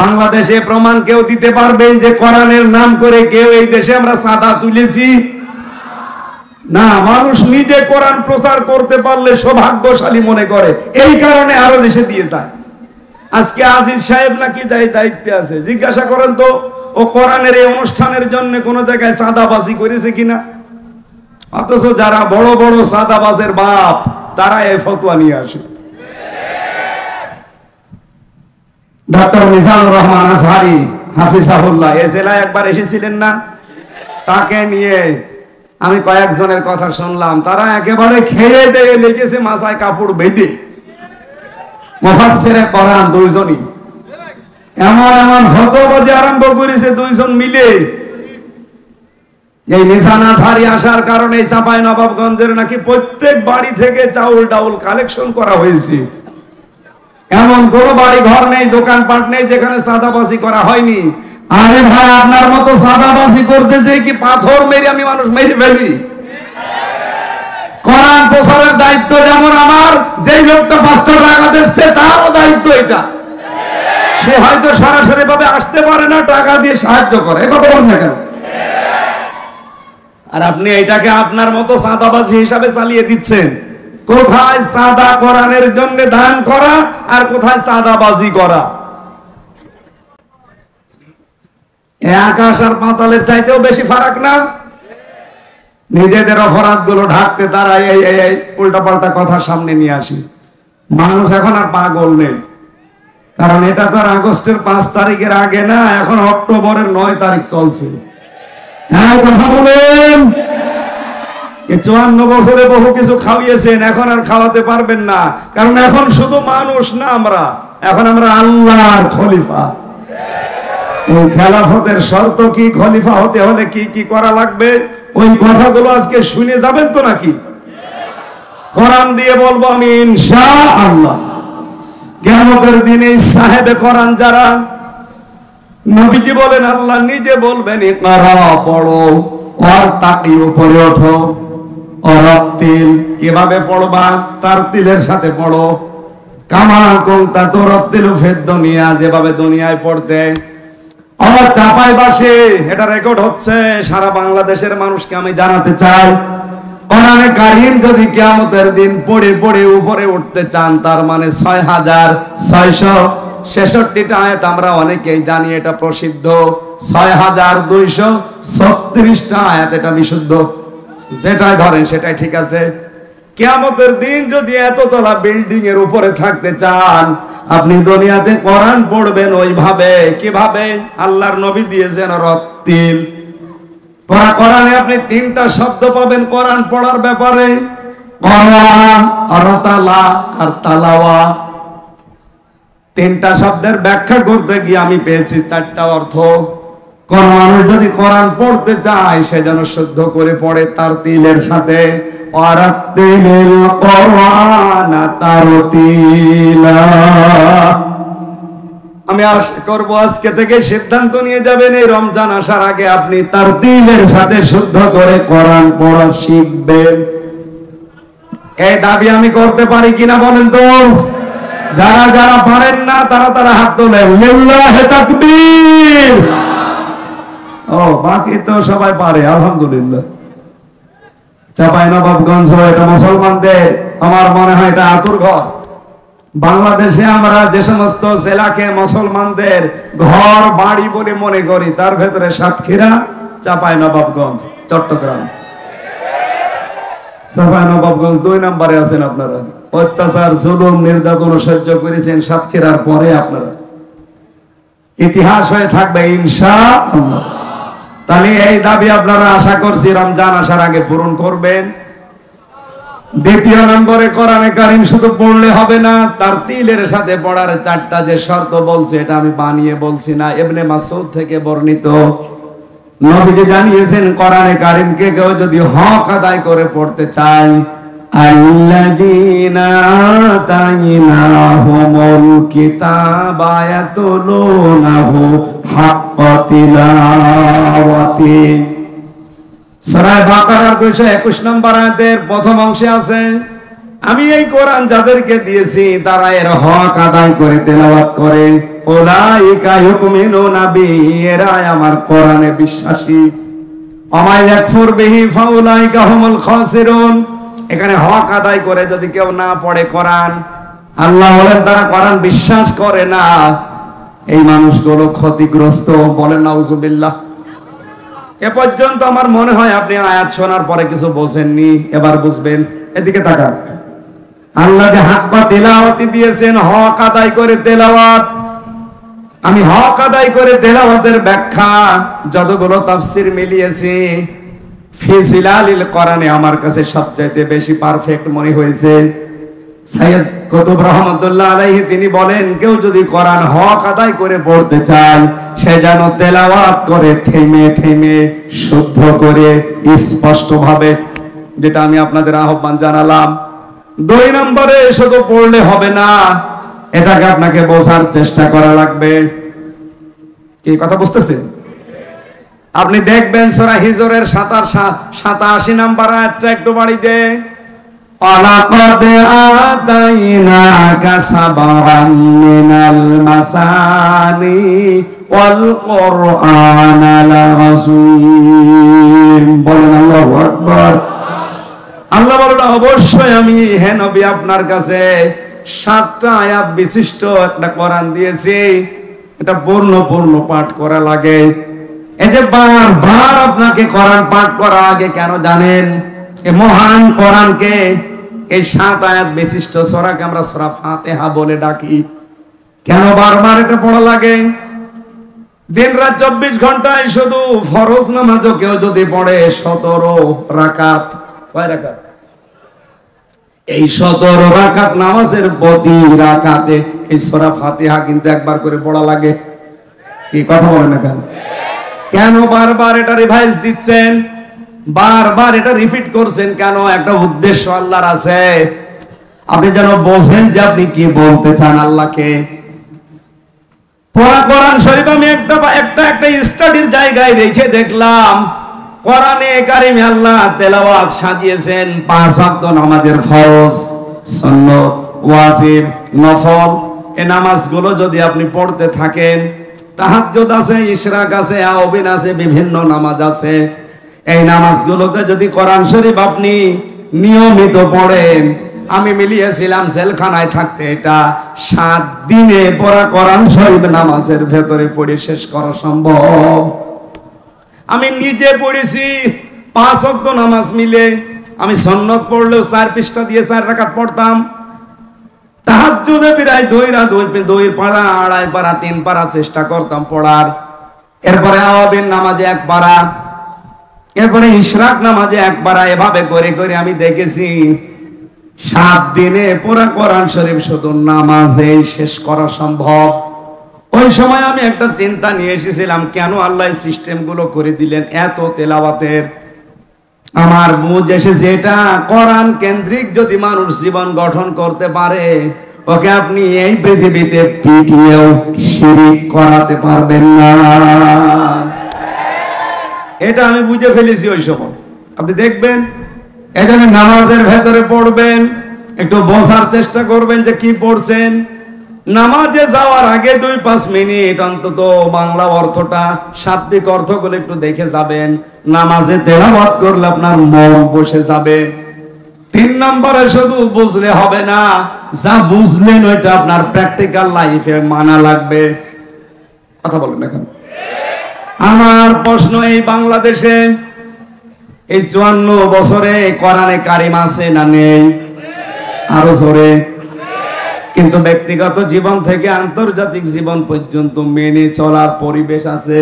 বাংলাদেশে প্রমাণ কেউ দিতে পারবেন যে কোরআনের নাম করে কেউ এই দেশে আমরা চাঁদা তুলেছি? না, মানুষ নিজে কোরআন প্রচার করতে পারলে সৌভাগ্যশালী মনে করে, এই কারণে আরো দেশে দিয়ে যায়। আজকে আজিজ সাহেব নাকি দায়িত্বে আছে, জিজ্ঞাসা করেন তো ও কোরআনের এই অনুষ্ঠানের জন্য কোন জায়গায় চাঁদাবাজি করেছে কিনা? অথচ যারা বড় বড় চাঁদাবাজের বাপ, তারা এই ফতোয়া নিয়ে আসে। ডক্টর মিজানুর রহমান আজহারি হাফিজাহুল্লাহ এই জেলায় একবার এসেছিলেন না? তাকে নিয়ে আমি কয়েকজনের কথা শুনলাম, তারা একেবারে খেয়ে দিয়ে লেগেছে মাথায় কাপড় বেঁধে। মুফাসসিরে কোরআন দুইজনই এমন এমন ফতোয়াবাজি আরম্ভ করেছে, দুইজন মিলে। এই মিজান আজহারি আসার কারণে চাঁপাইনবাবগঞ্জের নাকি প্রত্যেক বাড়ি থেকে চাউল ডাউল কালেকশন করা হয়েছে। এমন কোন বাড়ি ঘর নেই, দোকানপাট নেই যেখানে চাঁদাবাজি করা হয়নি। আরে ভাই, আপনার মতো চাঁদাবাজি করতেছে কি পাথর মেরে আমি মানুষ মেরে ফেলি? কোরআন প্রচারের দায়িত্ব যেমন আমার, যেই লোকটা 500 টাকা দিচ্ছে তারও দায়িত্ব এটা। সে হয়তো সরাসরি ভাবে আসতে পারে না, টাকা দিয়ে সাহায্য করে, কথা বলেন না কেন? আর আপনি এটাকে আপনার মতো চাঁদাবাজি হিসাবে চালিয়ে দিচ্ছেন। কোথায় চাঁদা কোরআনের জন্য দান করা আর কোথায় চাঁদাবাজি করা। আকাশ আর পাতালের চাইতেও বেশি ফারাক না? নিজেদের অপরাধ গুলো ঢাকতে তারা এই উল্টা পাল্টা কথা সামনে নিয়ে আসি। মানুষ এখন আর পাগল নেই, কারণ এটা তো আর আগস্টের 5 তারিখের আগে না, এখন অক্টোবরের 9 তারিখ চলছে। হ্যাঁ, কথা বলেন। 54 বছরে বহু কিছু খাওয়িয়েছেন, এখন আর খাওয়াতে পারবেন না, কারণ এখন শুধু মানুষ না, এখন আমরা আল্লাহর খলিফা। এই খেলাফতের শর্ত কি, খলিফা হতে হলে কি কি করা লাগবে, ওই কথাগুলো আজকে শুনে যাবেন তো নাকি? কোরআন দিয়ে বলবো আমি ইনশাআল্লাহ। কিয়ামতের দিনে সাহেবে কোরআন যারা, নবীজি বলেন, আল্লাহ নিজে বলবেন ইকরা, পড়ো, আর তাকি, উপরে ওঠো, অরাত্তিল, কিভাবে পড়বা, তার তিলের সাথে পড়ো, কামা কুনতা তুরাত্তিলু ফিদ দুনিয়া, যেভাবে দুনিয়ায় পড়তে। আমার চাপাই বাসে এটা রেকর্ড হচ্ছে, সারা বাংলাদেশের মানুষকে আমি জানাতে চাই, কোরআনে কারীম যদি কিয়ামতের দিন পড়ে পড়ে উপরে উঠতে চান, তার মানে 6666টা আয়াত আমরা অনেকেই জানি, এটা প্রসিদ্ধ। 6236টা আয়াত, এটা বিশুদ্ধ। যেটাই ধরেন সেটাই ঠিক আছে। কিয়ামতের দিন যদি এততলা বিল্ডিং এর উপরে থাকতে চান, আপনি দুনিয়াতে কোরআন পড়বেন ওইভাবে। কিভাবে? আল্লাহর নবী দিয়েছেন রত্তিল। কোরআনে আপনি 3টা শব্দ পাবেন কোরআন পড়ার ব্যাপারে, কোরআন, রতালা আর তালাওয়া। 3টা শব্দের ব্যাখ্যা করতে গিয়ে আমি পেয়েছি 4টা অর্থ। কোরআন যদি কোরআন পড়তে চায়, সে যেন শুদ্ধ করে পড়ে তার তিলের সাথে। ওয়ারাত্তিলিল কোরআন তারতিলা। আমি আশা করবো আজকে থেকে সিদ্ধান্ত নিয়ে যাবেন, এই রমজান আসার আগে আপনি তার তিলের সাথে শুদ্ধ করে কোরআন পড়া শিখবেন। এই দাবি আমি করতে পারি কিনা বলেন তো? যারা যারা পারেন না তারা হাত তোলেন। লিল্লাহি তাকবীর। ও, বাকি তো সবাই পারে, আলহামদুলিল্লাহ। চাঁপাইনবাবগঞ্জ, এটা মুসলমানদের, আমার মনে হয় এটা আতুর ঘর। বাংলাদেশে আমরা যে সমস্ত জেলাকে মুসলমানদের ঘর বাড়ি বলে মনে করি, তার ভেতরে সাতক্ষীরা, চাঁপাইনবাবগঞ্জ, চট্টগ্রাম। চাঁপাইনবাবগঞ্জ 2 নম্বরে আছেন আপনারা। অত্যাচার, জুলুম, নির্যাতন সহ্য করেছেন সাতক্ষীরার পরে আপনারা। ইতিহাস হয়ে থাকবে ইনশাআল্লাহ। তাহলে এই দাবি আপনারা আশা করছি রমজান আসার আগে পূরণ করবেন। 2 নম্বরে, কোরআনে কারীম শুধু পড়লে হবে না, তার তিলের সাথে পড়ার 4টা যে শর্ত বলছে, এটা আমি বানিয়ে বলছি না, ইবনে মাসউদ থেকে বর্ণিত। নবীজি জানিয়েছেন, কোরআনে কারীমকে কেউ যদি হক আদায় করে পড়তে চায়, আল্লাযীনা আতাইনাহুমুল কিতাবা ইয়াতলুনাহু হাক্কা তিলাওয়াতি। সূরা বাকারার 221 নম্বর আয়াতের প্রথম অংশে আছে, আমি এই কোরআন যাদেরকে দিয়েছি তারা এর হক আদায় করে তেলাওয়াত করে। উলাইকা ইউমিনুনা বিহি, এরা আমার কোরআনে বিশ্বাসী। ওয়া ইয়াকফুর বিহি ফাউলাইকা হুমুল খাসিরুন। এখানে হক আদায় করে যদি কেউ না পড়ে কোরআন, আল্লাহ বলেন তারা কোরআন বিশ্বাস করে না, এই মানুষগুলো ক্ষতিগ্রস্ত। বলেন নাউজুবিল্লাহ। এ পর্যন্ত আমার মনে হয় আপনি আয়াত শোনার পরে কিছু বোঝেননি, এবার বুঝবেন। এদিকে তাকান। আল্লাহ যে হাক্কা তিলাওয়াতি দিয়েছেন, হক আদায় করে তেলাওয়াত। আমি হক আদায় করে তেলাওয়াতের ব্যাখ্যা যতগুলো তাফসীর মিলিয়েছি, ফি জিলালিল কোরআনে আমার কাছে সবচাইতে বেশি পারফেক্ট মনে হয়েছে। সাইয়্যিদ কুতুব রহমাতুল্লাহ আলাইহি তিনি বলেন, কেউ যদি কোরআন হক আদায় করে পড়তে চায়, সে যেন তেলাওয়াত করে থেমে থেমে, শুদ্ধ করে, স্পষ্ট ভাবে, যেটা আমি আপনাদের আহ্বান জানালাম। 2 নম্বরে, শুধু পড়লে হবে না, এটাকে আপনাকে বোঝার চেষ্টা করা লাগবে। কি কথা বুঝতেছেন? আপনি দেখবেন সূরা হিজরের 87 নম্বর আয়াতটা একটু বাড়ি দে। ওয়ালাকাদ আতাইনাকা সাবআন মিনাল মাসানি ওয়াল কুরআনাল আযীম। বলেন আল্লাহু আকবার। আল্লাহ বলেন অবশ্যই আমি হে নবী আপনার কাছে 7টা আয়াত বিশিষ্ট একটা কোরআন দিয়েছি, এটা পূর্ণ পাঠ করা লাগে। এই যে বারবার আপনাকে কোরআন পাঠ করা লাগে কেন জানেন? এই মহান কোরআনকে, এই 7 আয়াত বিশিষ্ট সূরাকে আমরা সূরা ফাতিহা বলে ডাকি। কেন বারবার এটা পড়া লাগে? দিন রাত 24 ঘন্টায় শুধু ফরজ নামাজও কেউ যদি পড়ে 17 রাকাত, কয় রাকাত? এই 17 রাকাত নামাজের প্রতি রাকাতে এই সূরা ফাতিহা কিন্তু একবার করে পড়া লাগে। কি কথা বলেন না কেন? কেন বারবার এটা রিভাইজ দিচ্ছেন, বারবার এটা রিপিট করছেন কেন? একটা উদ্দেশ্য আল্লাহর আছে, আপনি যেন বোঝেন যে আপনি কি বলতে চান আল্লাহকে। কোরআন শরীফ আমি একটা স্টাডির জায়গায় রেখে দেখলাম, কোরআনে কারিমে আল্লাহ তেলাওয়াত সাজিয়েছেন 5 ওয়াক্ত নামাজের ফরজ, সুন্নত, ওয়াজিব, নফল। এই নামাজগুলো যদি আপনি পড়তে থাকেন, তাহাজ্জুদ আছে, ইশরাক আছে, আওবিন আছে, বিভিন্ন নামাজ আছে, এই নামাজগুলোতে যদি কোরআন শরীফ আপনি নিয়মিত পড়েন, আমি মিলিয়েছিলাম জেলখানায় থাকতে এটা 7 দিনে পড়া কোরআন শরীফ নামাজের ভেতরে পড়ে শেষ করা সম্ভব। আমি নিজে পড়েছি 5 ওয়াক্ত নামাজ মিলে। আমি সুন্নত পড়লেও 4 পৃষ্ঠা দিয়ে 4 রাকাত পড়তাম। তাহাজ্জুদে প্রায় 2 পারা, 2.5 পারা, 3 পারা চেষ্টা করতাম পড়ার। এরপরে আওয়াবিন নামাজে 1 পারা, এরপরে ইশরাক নামাজে 1 পারা, এভাবে করে করে আমি দেখেছি 7 দিনে পুরা কোরআন শরীফ শুধু নামাজে শেষ করা সম্ভব। ওই সময় আমি একটা চিন্তা নিয়ে এসেছিলাম, কেন আল্লাহ সিস্টেম গুলো করে দিলেন এত তেলাওয়াতের। আমার বুঝ এসেছে এটা কোরআন কেন্দ্রিক যদি মানুষ জীবন গঠন করতে পারে, ওকে আপনি এই পৃথিবীতে পিটিয়েও শিরিক করাতে পারবেন না। এটা আমি বুঝে ফেলেছি ওই সময়। আপনি দেখবেন এখানে নামাজের ভেতরে পড়বেন, একটু বোঝার চেষ্টা করবেন যে কি পড়ছেন। নামাজে যাওয়ার আগে 2-5 মিনিট অন্তত বাংলা অর্থটা, শাব্দিক অর্থগুলো একটু দেখে যাবেন। নামাজে তেলাওয়াত করলে আপনার মন বসে যাবে। 3 নম্বরে শুধু বুঝলে হবে না, যা বুঝলেন ওইটা আপনার প্র্যাকটিক্যাল লাইফে মানা লাগবে। কথা বলেন এখন। আমার প্রশ্ন, এই বাংলাদেশে এই 54 বছরে কোরআনে কারিম আছে না নেই? আরো জোরে। কিন্তু ব্যক্তিগত জীবন থেকে আন্তর্জাতিক জীবন পর্যন্ত মেনে চলার পরিবেশ আছে।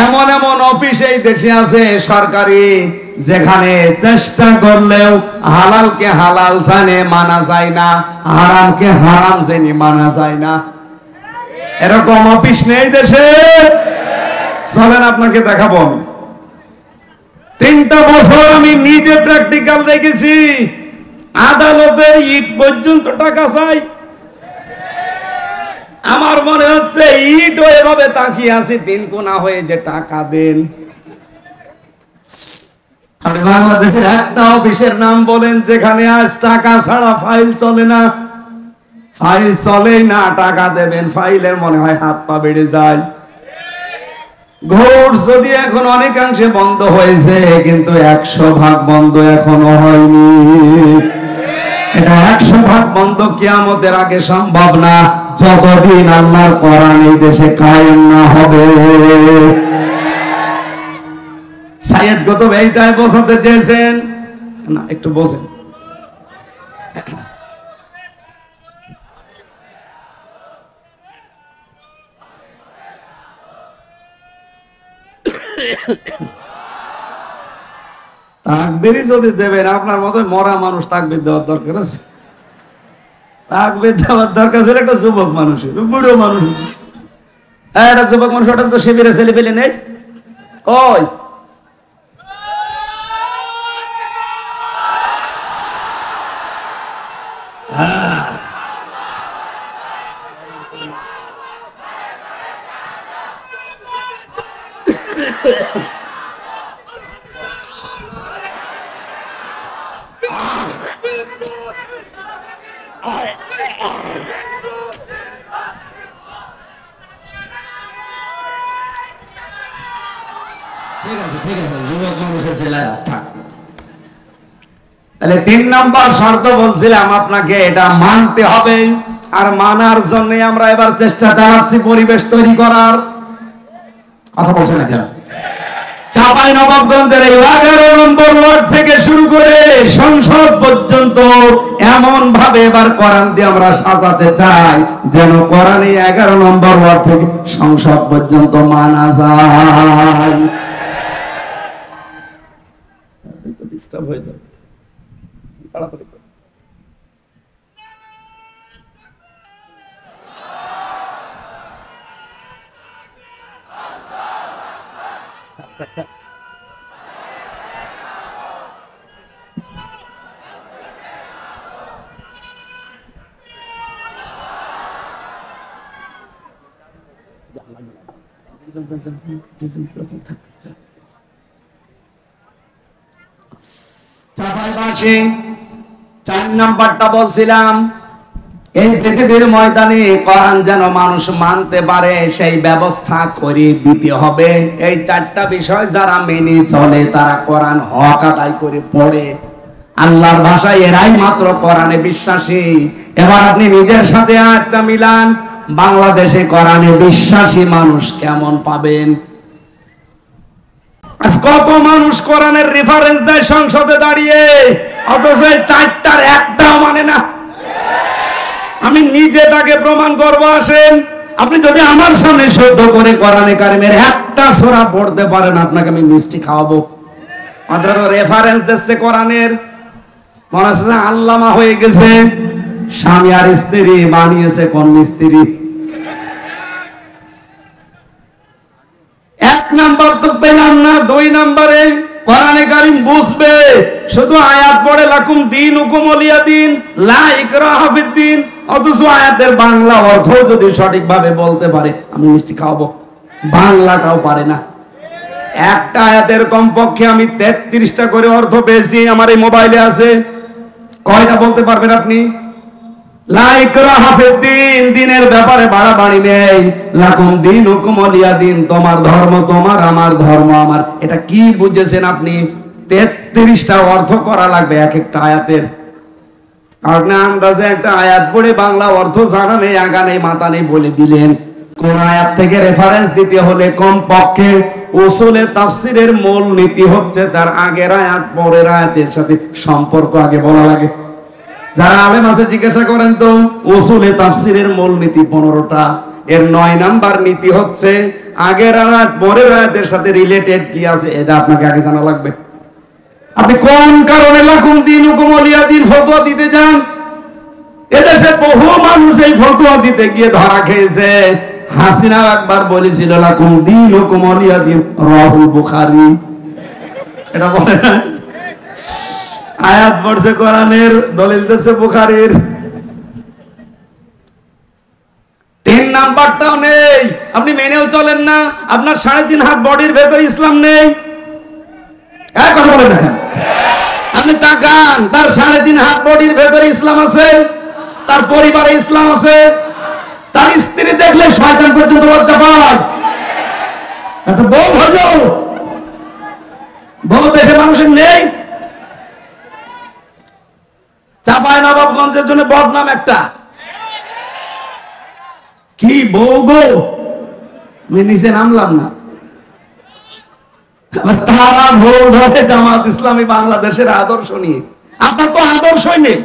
এমন এমন অফিস এই দেশে আছে সরকারি, যেখানে চেষ্টা করলেও হালালকে হালাল জানে মানা যায় না, হারামকে হারাম জেনে মানা যায় না। এরকম অফিস নেই দেশে? চলেন আপনাকে দেখাবো। 3টা বছর আমি নিজে প্র্যাকটিক্যাল দেখেছি। আদালতে ইট পর্যন্ত টাকা চাই। আমার মনে হচ্ছে ইট এভাবে তাকিয়ে আছে 3 কোনা হয়ে যে টাকা দেন। আপনি বাংলাদেশের একটা অফিসের নাম বলেন যেখানে আজ টাকা ছাড়া ফাইল চলে না? ফাইল চলেই না, টাকা দেবেন ফাইলের মনে হয় হাত পা বেড়ে যায়। ঘোষ যদি এখন অনেকাংশে বন্ধ হয়েছে, কিন্তু 100% বন্ধ এখনো হয়নি। এটা 100% বন্ধ কিয়ামতের আগে সম্ভব না, যতদিন আল্লাহর কোরআন এই দেশে কায়েম না হবে। সাইয়েদ কুতুব এইটাই বোঝাতে চেয়েছেন না? একটু বোঝেন। তাকবীর যদি দেবেন, আপনার মতো মরা মানুষ তাকবীর দেওয়ার দরকার আছে? তাকবীর দেওয়ার দরকার ছিল একটা যুবক মানুষের, বুড়ো মানুষ। একটা যুবক মানুষ, ওটা তো শিবিরে ছেলে পেলে নেই। ওই ঠিক আছে, যুবক মানুষের জেলায় থাক। তাহলে 3 নাম্বার শর্ত বলছিলাম আপনাকে এটা মানতে হবে, আর মানার জন্য আমরা এবার চেষ্টা চালাচ্ছি পরিবেশ তৈরি করার। কথা বলছেন না কেন? চাঁপাইনবাবগঞ্জের 11 নম্বর ওয়ার্ড থেকে শুরু করে সংসদ পর্যন্ত এমন ভাবে এবার কোরআন দিয়ে আমরা সাজাতে চাই যেন কোরআনে 11 নম্বর ওয়ার্ড থেকে সংসদ পর্যন্ত মানা যায়। ডিস্টার্ব হয়ে যাবে, তাড়াতাড়ি করুন। চাঁপাইবাসী 4 নাম্বারটা বলছিলাম, এই পৃথিবীর ময়দানে কোরআন যেন মানুষ মানতে পারে সেই ব্যবস্থা করে দিতে হবে। এই 4টা বিষয় যারা মেনে চলে তারা কোরআন হক আদায় করে পড়ে। আল্লাহর ভাষায় এরাই মাত্র কোরআনে বিশ্বাসী। এবার আপনি নিজের সাথে আয়াতটা মিলান, বাংলাদেশে কোরআনে বিশ্বাসী মানুষ কেমন পাবেন? আজ কত মানুষ কোরআনের রেফারেন্স দেয় সংসদে দাঁড়িয়ে, অথচ 4টার একটাও মানে না। আমি নিজে তাকে প্রমাণ করব। আসেন, আপনি যদি আমার সামনে শুদ্ধ করে কোরআনে কারিমের একটা সূরা পড়তে পারেন, আপনাকে আমি মিষ্টি খাওয়াবো। মাত্র রেফারেন্স দিচ্ছে কোরআনের। মনে হচ্ছে আল্লামা হয়ে গেছে। স্বামী আর স্ত্রী বানিয়েছে কোন মিস্ত্রি? 1 নাম্বার তো পেলাম না। 2 নাম্বারে কোরআনে কারীম বুঝবে, শুধু আয়াত পড়ে লাকুম দীনুকুম ওয়ালিয়া দিন, লা ইকরাহা ফিদ্দিন, অথচ আয়াতের বাংলা অর্থ যদি সঠিকভাবে বলতে পারে আমি মিষ্টি খাওয়াবো। বাংলাটাও পারে না। একটা আয়াতের কমপক্ষে আমি 33টা করে অর্থ পেয়েছি, আমার এই মোবাইলে আছে। কয়টা বলতে পারবেন আপনি? লা ইকরাহা ফিদ্দিন, দিনের ব্যাপারে বাড়াবাড়ি নেই। লাকুম দীনুকুম ওয়ালিয়া দিন, তোমার ধর্ম তোমার, আমার ধর্ম আমার। এটা কি বুঝেছেন আপনি? 33টা অর্থ করা লাগবে এক একটা আয়াতের। আপনি আন্দাজে একটা আয়াত পড়ে বাংলা অর্থ জানা নেই, আগা নেই, মাথা নেই বলে দিলেন। কোন আয়াত থেকে রেফারেন্স দিতে হলে কমপক্ষে উসুলে তাফসীরের মূল নীতি হচ্ছে তার আগের আয়াত পরের আয়াতের সাথে সম্পর্ক আগে বলা লাগে। যারা আলেম আছে জিজ্ঞাসা করেন তো, উসুলে তাফসীরের মূল নীতি 15টা, এর 9 নাম্বার নীতি হচ্ছে আগের আয়াত পরের আয়াতের সাথে রিলেটেড কি আছে এটা আপনাকে আগে জানা লাগবে। আপনি কোন কারণে লাকুম দীনুকুম ওয়ালিয়া দিন ফতোয়া দিতে যান? এদেশে বহু মানুষ এই ফতোয়া দিতে গিয়ে ধরা খেয়েছে। হাসিনা একবার বলেছিল লাকুম দীনুকুম ওয়ালিয়া দিন, রাহুল বুখারী। এটা বলে না, আয়াত পড়ছে কোরআনের, দলিল দিচ্ছে বুখারীর। 3 নাম্বারটাও নেই, আপনি মেনেও চলেন না। আপনার 3.5 হাত বডির ভেতরে ইসলাম নেই। এক কথা বলেন না কেন? আপনি তাকান, তার 3.5 হাত বডির ভেতরে ইসলাম আছে, তার পরিবারে ইসলাম আছে, তার স্ত্রী দেখলে শয়তান পর্যন্ত লজ্জা পায়। একটা বউ হলো, বউ দেশে মানুষের নেই। চাঁপাইনবাবগঞ্জের জন্য বদনাম একটা। কি বউ গো, আমি নিচে নামলাম না। তারা ভুল ধরে জামাত ইসলামী বাংলাদেশের আদর্শ নিয়ে। আপনার তো আদর্শই নেই।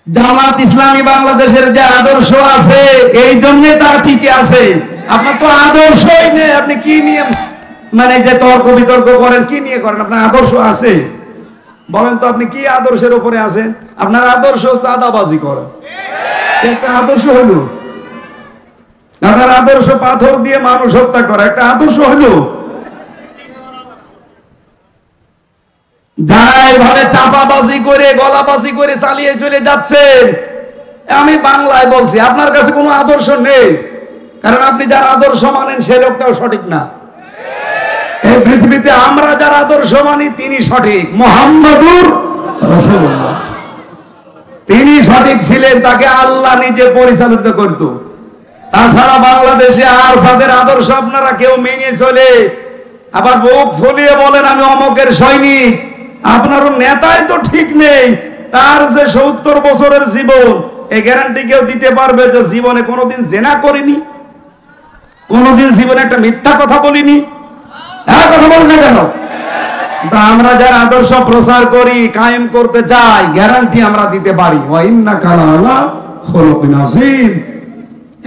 জামাত ইসলামী বাংলাদেশের যে আদর্শ আছে এই জন্য তারা টিকে আছে। আপনার তো আদর্শই নেই। আপনি কি নিয়ে মানে যে তর্ক বিতর্ক করেন, কি নিয়ে করেন? আপনার আদর্শ আছে? বলেন তো আপনি কি আদর্শের উপরে আছেন? আপনার আদর্শ চাঁদাবাজি করা, একটা আদর্শ হলো। আপনার আদর্শ পাথর দিয়ে মানুষ হত্যা করা, একটা আদর্শ হলো। যারা এইভাবে চাপাবাজি করে গলাবাজি করে চালিয়ে চলে যাচ্ছে, আমি বাংলায় বলছি, আপনার কাছে কোনো আদর্শ নেই। কারণ আপনি যার আদর্শ মানেন সে লোকটাও সঠিক না। এই পৃথিবীতে আমরা যার আদর্শ মানি তিনি সঠিক। মুহাম্মাদুর রাসূলুল্লাহ, তিনি সঠিক ছিলেন, তাকে আল্লাহ নিজে পরিচালিত করত। তাছাড়া বাংলাদেশে আর যাদের আদর্শ আপনারা কেউ মেনে চলে, আবার বুক ফুলিয়ে বলেন আমি অমকের সৈনিক, আপনারও নেতাই তো ঠিক নেই, তার যে 70 বছরের জীবন, এই গ্যারান্টি কেউ দিতে পারবে যে জীবনে কোনোদিন জেনা করিনি, কোনোদিন জীবনে একটা মিথ্যা কথা বলিনি? হ্যাঁ, কথা বলুন না কেন? আমরা যারা আদর্শ প্রচার করি, কায়েম করতে চাই, গ্যারান্টি আমরা দিতে পারি। ওয়া ইন্নাকা লাআলা খুলুকিন আযীম।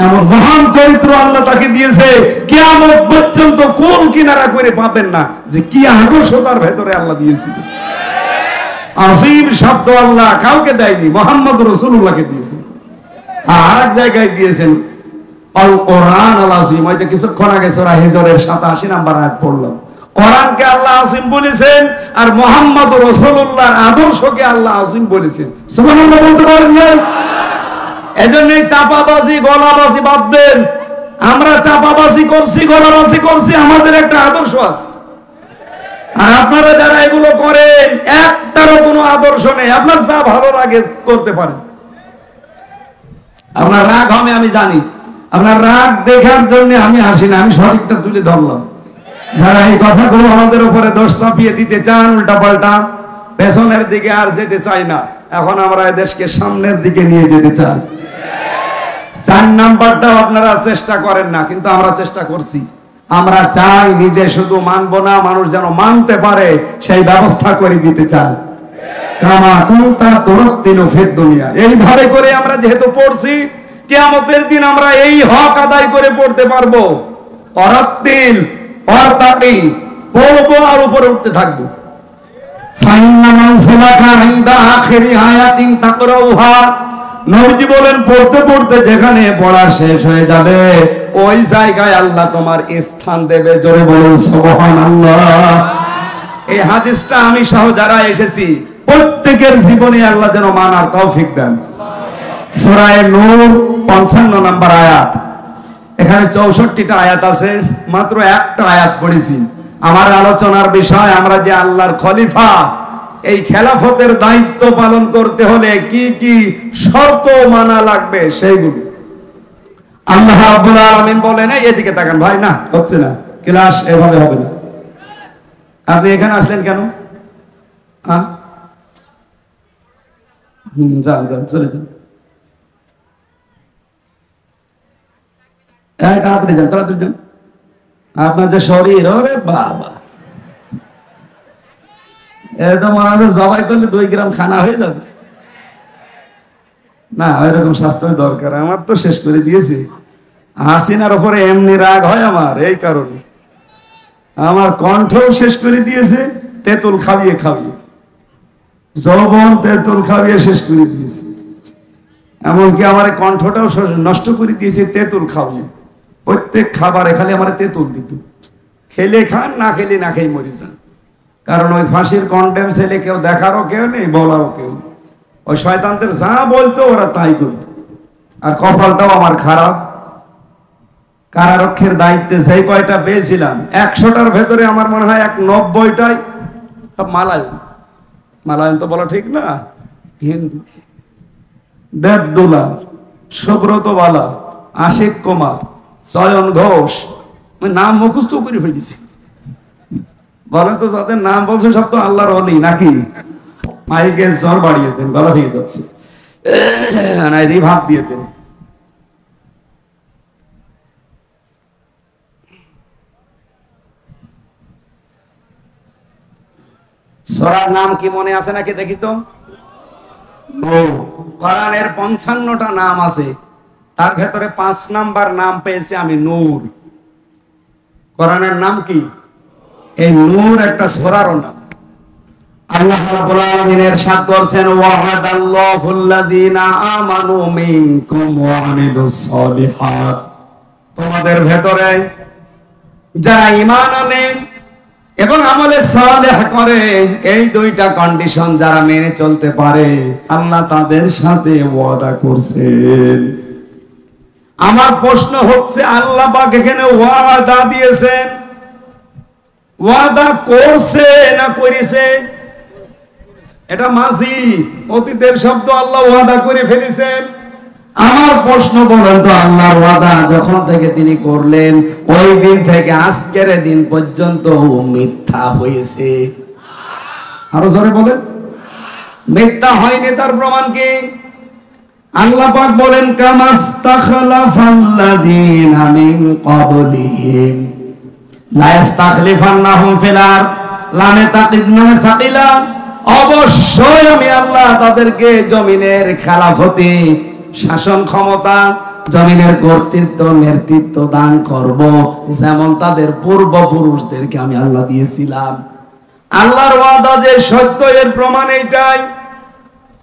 এমন মহান চরিত্র আল্লাহ তাকে দিয়েছে, কিয়ামত পর্যন্ত কোল কিনারা করে পাবেন না যে কি আদর্শ তার ভেতরে আল্লাহ দিয়েছিল। আযীম শব্দ আল্লাহ কাউকে দেয়নি, মুহাম্মদ রাসূলুল্লাহকে দিয়েছেন। আর এক জায়গায় দিয়েছেন আল কোরআন আল আযীম। হয়তো কিছুক্ষণ আগে সূরা হিজরের 87 নম্বর আয়াত পড়লাম। কোরআনকে আল্লাহ আযীম বলেছেন, আর মুহাম্মদ রাসূলুল্লাহর আদর্শকে আল্লাহ আযীম বলেছেন। সুবহানাল্লাহ বলতে পারেন না? এজন্যই চাপাবাজি গলাবাজি বাদ দেন। আমরা চাপাবাজি করছি, গলাবাজি করছি, আমাদের একটা আদর্শ আছে। আর আপনারা যারা এগুলো করেন, একটারও কোনো আদর্শ নেই। আপনার যা ভালো লাগে করতে পারেন। আপনার রাগ হবে আমি জানি, আপনার রাগ দেখার জন্য আমি আসি না, আমি সঠিকটা তুলে ধরলাম। যারা এই কথাগুলো আমাদের উপরে দোষ চাপিয়ে দিতে চান, উল্টা পাল্টা, পেছনের দিকে আর যেতে চাই না। এখন আমরা এই দেশকে সামনের দিকে নিয়ে যেতে চাই। 4 নাম্বারটাও আপনারা চেষ্টা করেন না, কিন্তু আমরা চেষ্টা করছি। আমরা চাই নিজে শুধু মানবো না, মানুষ যেন মানতে পারে সেই ব্যবস্থা করে দিতে চাই। কামা কুনতা তুরাত্তিলু ফিদ দুনিয়া, এইভাবে করে আমরা যেহেতু পড়ছি, কিয়ামতের দিন আমরা এই হক আদায় করে পড়তে পারবো। অরাত্তিল অরতাকি, পড়বো আর উপরে উঠতে থাকবো। ফাইন্না মানসিলাকা ইনদা আখিরি আয়াতিন তাকরাউহা, নবীজি বলেন পড়তে পড়তে যেখানে পড়া শেষ হয়ে যাবে, ওই জায়গায় আল্লাহ তোমার স্থান দেবে। জোরে বলুন সুবহানাল্লাহ। এই হাদিসটা আমি সহ যারা এসেছি প্রত্যেকের জীবনে আল্লাহ যেন মানার তৌফিক দেন। সূরা নূর 55 নম্বর আয়াত। এখানে 64টা আয়াত আছে, মাত্র একটা আয়াত পড়েছি। আমার আলোচনার বিষয়, আমরা যে আল্লাহর খলিফা, এই খেলাফতের দায়িত্ব পালন করতে হলে কি কি শর্ত মানা লাগবে সেইগুলো আল্লাহ রাব্বুল আলামিন বলেন। এদিকে তাকান ভাই, না হচ্ছে না, ক্লাস এভাবে হবে না। আপনি এখানে আসলেন কেন? যান যান, চলে যান, তাড়াতাড়ি যান, তাড়াতাড়ি যান। আপনার যে শরীর, ওরে বাবা, এটা মনে হচ্ছে জবাই করলে 2 গ্রাম খানা হয়ে যাবে। না, এরকম স্বাস্থ্য দরকার। আমার তো শেষ করে দিয়েছে। হাসিনার উপরে এমনি রাগ হয় আমার, এই কারণে আমার কণ্ঠও শেষ করে দিয়েছে, তেঁতুল খাইয়ে খাইয়ে, যৌবন তেঁতুল খাইয়ে শেষ করে দিয়েছে। এমনকি আমার কণ্ঠটাও নষ্ট করে দিয়েছে তেঁতুল খাইয়ে। প্রত্যেক খাবারে খালি আমার তেঁতুল দিত। খেলে খান, না খেলে না খেয়ে মরে যান। কারণ ওই ফাঁসির কন্ডেম ছেলে কেউ দেখারও কেউ নেই, বলারও কেউ নেই। ওই শয়তানদের যা বলতো ওরা তাই করতো। আর কপালটাও আমার খারাপ। কারারক্ষের দায়িত্বে যেই কয়টা পেয়েছিলাম, 100টার ভেতরে আমার মনে হয় 90টাই সব মালায়ন। মালায়ন তো বলা ঠিক না, হিন্দু। দেবদুলাল, সুব্রত বালা, আশিক কুমার, চয়ন ঘোষ, নাম মুখস্থ করে ফেলেছি। বলেন তো, যাদের নাম বলছে সব তো আল্লাহর ওলি নাকি? মাইকে জ্বর বাড়িয়ে দেন, গলা ভেঙে যাচ্ছে, রিভাব দিয়ে দেন। সূরার নাম কি মনে আছে নাকি দেখি তো? কোরআনের 55টা নাম আছে, তার ভেতরে 5 নাম্বার নাম পেয়েছি আমি, নূর। কোরআনের নাম কি? এই নূর একটা সূরারও নাম। আল্লাহ রাব্বুল আলামিন ইরশাদ করেছেন, ওয়া'আদাল্লাহুল্লাযীনা আমানু মিনকুম ওয়া আমিলুস সালিহাত, তোমাদের ভেতরে যারা ঈমান আনে এবং আমলে সালেহ করে, এই 2টা কন্ডিশন যারা মেনে চলতে পারে, আল্লাহ তাদের সাথে ওয়াদা করছেন। আমার প্রশ্ন হচ্ছে, আল্লাহ পাক এখানে ওয়াদা দিয়েছেন, ওয়াদা করছে না করেছে? এটা মাঝি, অতীতের শব্দ। আল্লাহ ওয়াদা করে ফেলেছেন। আমার প্রশ্ন, বলেন তো, আল্লাহর ওয়াদা যখন থেকে তিনি করলেন, ওই দিন থেকে আজকের দিন পর্যন্ত মিথ্যা হয়েছে? আরো জোরে বলেন। মিথ্যা হয়নি তার প্রমাণ কি? আল্লাহ পাক বলেন কামাস্তাখলাফাল্লাযীনা মিন ক্বাবলিহিম লা ইস্তাখলিফান্নাহুম ফিল আরদ লামে তাকিদনা সাকিলা, অবশ্যই আমি আল্লাহ তাদেরকে জমিনের খেলাফতি, শাসন ক্ষমতা, জমিনের কর্তৃত্ব নেতৃত্ব দান করব, যেমন তাদের পূর্বপুরুষদেরকে আমি আল্লাহ দিয়েছিলাম। আল্লাহর ওয়াদা যে সত্য, এর প্রমাণ এইটাই।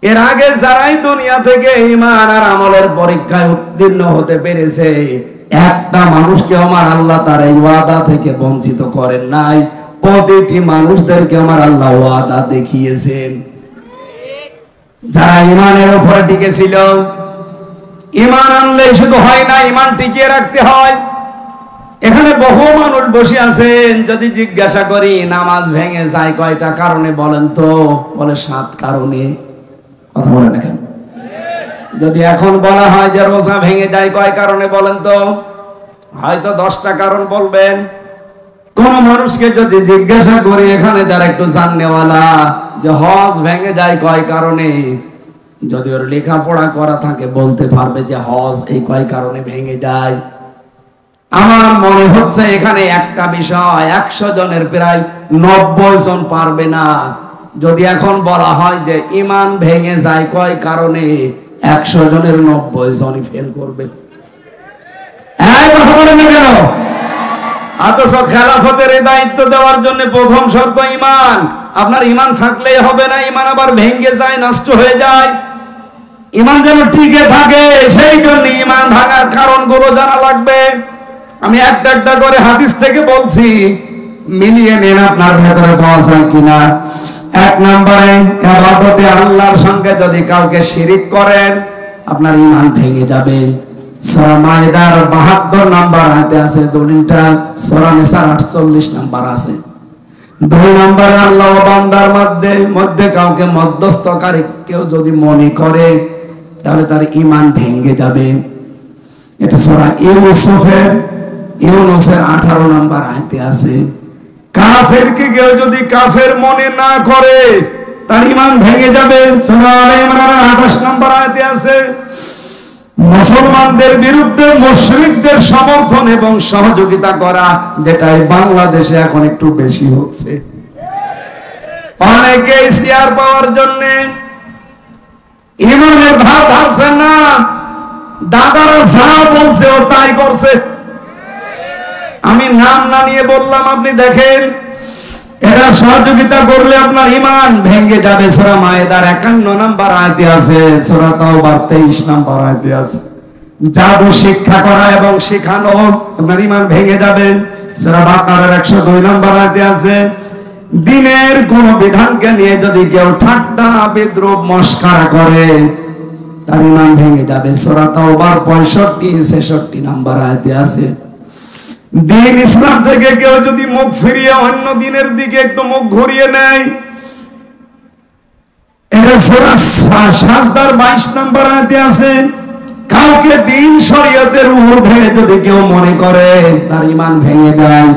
এর আগে যারাই দুনিয়া থেকে ঈমান আর আমলের পরীক্ষায় উত্তীর্ণ হতে পেরেছে, একটা মানুষকে আমার আল্লাহ তার এই ওয়াদা থেকে বঞ্চিত করেন নাই। প্রতিটি মানুষদেরকে আমার আল্লাহ ওয়াদা দেখিয়েছেন। যারা ঈমানের উপরে টিকে ছিল, ঈমান আনলে শুধু হয় না, ঈমান টিকিয়ে রাখতে হয়। এখানে বহু মানুষ বসে আছেন, যদি জিজ্ঞাসা করি নামাজ ভেঙে যায় কয়টা কারণে বলেন তো, বলে 7 কারণে। কথা বলেন না কেন? যদি এখন বলা হয় যে রোজা ভেঙে যায় কয় কারণে বলেন তো, হয়তো 10টা কারণ বলবেন। কোন মানুষকে যদি জিজ্ঞাসা করি এখানে যারা একটু জাননেওয়ালা, যে হজ ভেঙে যায় কয় কারণে, যদি ওর লেখাপড়া করা থাকে বলতে পারবে যে হজ এই কয় কারণে ভেঙে যায়। আমার মনে হচ্ছে এখানে একটা বিষয় 100 জনের প্রায় 90 জন পারবে না। যদি এখন বলা হয় যে ঈমান ভেঙে যায় কয় কারণে, 100 জনের 90 জনই ফেল করবে। কথা বলেন না কেন? অথচ খেলাফতের এই দায়িত্ব দেওয়ার জন্য প্রথম শর্ত ঈমান। আপনার ঈমান থাকলেই হবে না, ঈমান আবার ভেঙে যায়, নষ্ট হয়ে যায়। ঈমান যেন টিকে থাকে, সেই জন্য ঈমান ভাঙার কারণগুলো জানা লাগবে। আমি একটা একটা করে হাদিস থেকে বলছি, মিলিয়ে নিন আপনার ভেতরে পাওয়া যায় কিনা। 1 নম্বরে, ইবাদতে আল্লাহর সঙ্গে যদি কাউকে শিরিক করেন, আপনার ঈমান ভেঙে যাবে। সূরা মাইদার 72 নম্বর আয়াতে আছে দলিলটা, সূরা নিসার 48 নম্বর আছে। 2 নম্বরে, আল্লাহ ও বান্দার মধ্যে কাউকে মধ্যস্থকারী কেউ যদি মনে করে, তাহলে তার ঈমান ভেঙে যাবে। এটা সূরা ইউনুসের 18 নম্বর আয়াতে আছে। কাফেরকে কেউ যদি কাফের মনে না করে, তার ঈমান ভেঙে যাবে। সূরা আলে ইমরানের 28 নম্বর আয়াতে আছে। মুসলমানদের বিরুদ্ধে মুশরিকদের সমর্থন এবং সহযোগিতা করা, যেটা বাংলাদেশে এখন একটু বেশি হচ্ছে। অনেকেই শেয়ার পাওয়ার জন্য ঈমানের ভাব ধারছে না, দাদারা যা বলছে ও তাই করছে। আমি নাম না নিয়ে বললাম, আপনি দেখেন, এটা সহযোগিতা করলে আপনার ঈমান ভেঙে যাবে। সূরা মায়েদার 51 নম্বর আয়াতে আছে, সূরা তাওবার 23 নম্বর আয়াতে আছে। জাদু শিক্ষা করা এবং শেখানো, আপনার ঈমান ভেঙে যাবে। সূরা বাকারার 102 নম্বর আয়াতে আছে। দ্বীনের কোন বিধানকে নিয়ে যদি কেউ ঠাট্টা বিদ্রূপ মস্করা করে, তার ঈমান ভেঙে যাবে। সূরা তাওবার 65-66 নম্বর আয়াতে আছে। দ্বীন ইসলাম থেকে কেউ যদি মুখ ফিরিয়ে অন্য দ্বীনের দিকে একটু মুখ ঘুরিয়ে নেয়, এটা সূরা সাজদার 22 নম্বর আয়াতে আছে। কাউকে দ্বীন শরীয়তের ঊর্ধ্বে যদি কেউ মনে করে, তার ঈমান ভেঙে যায়।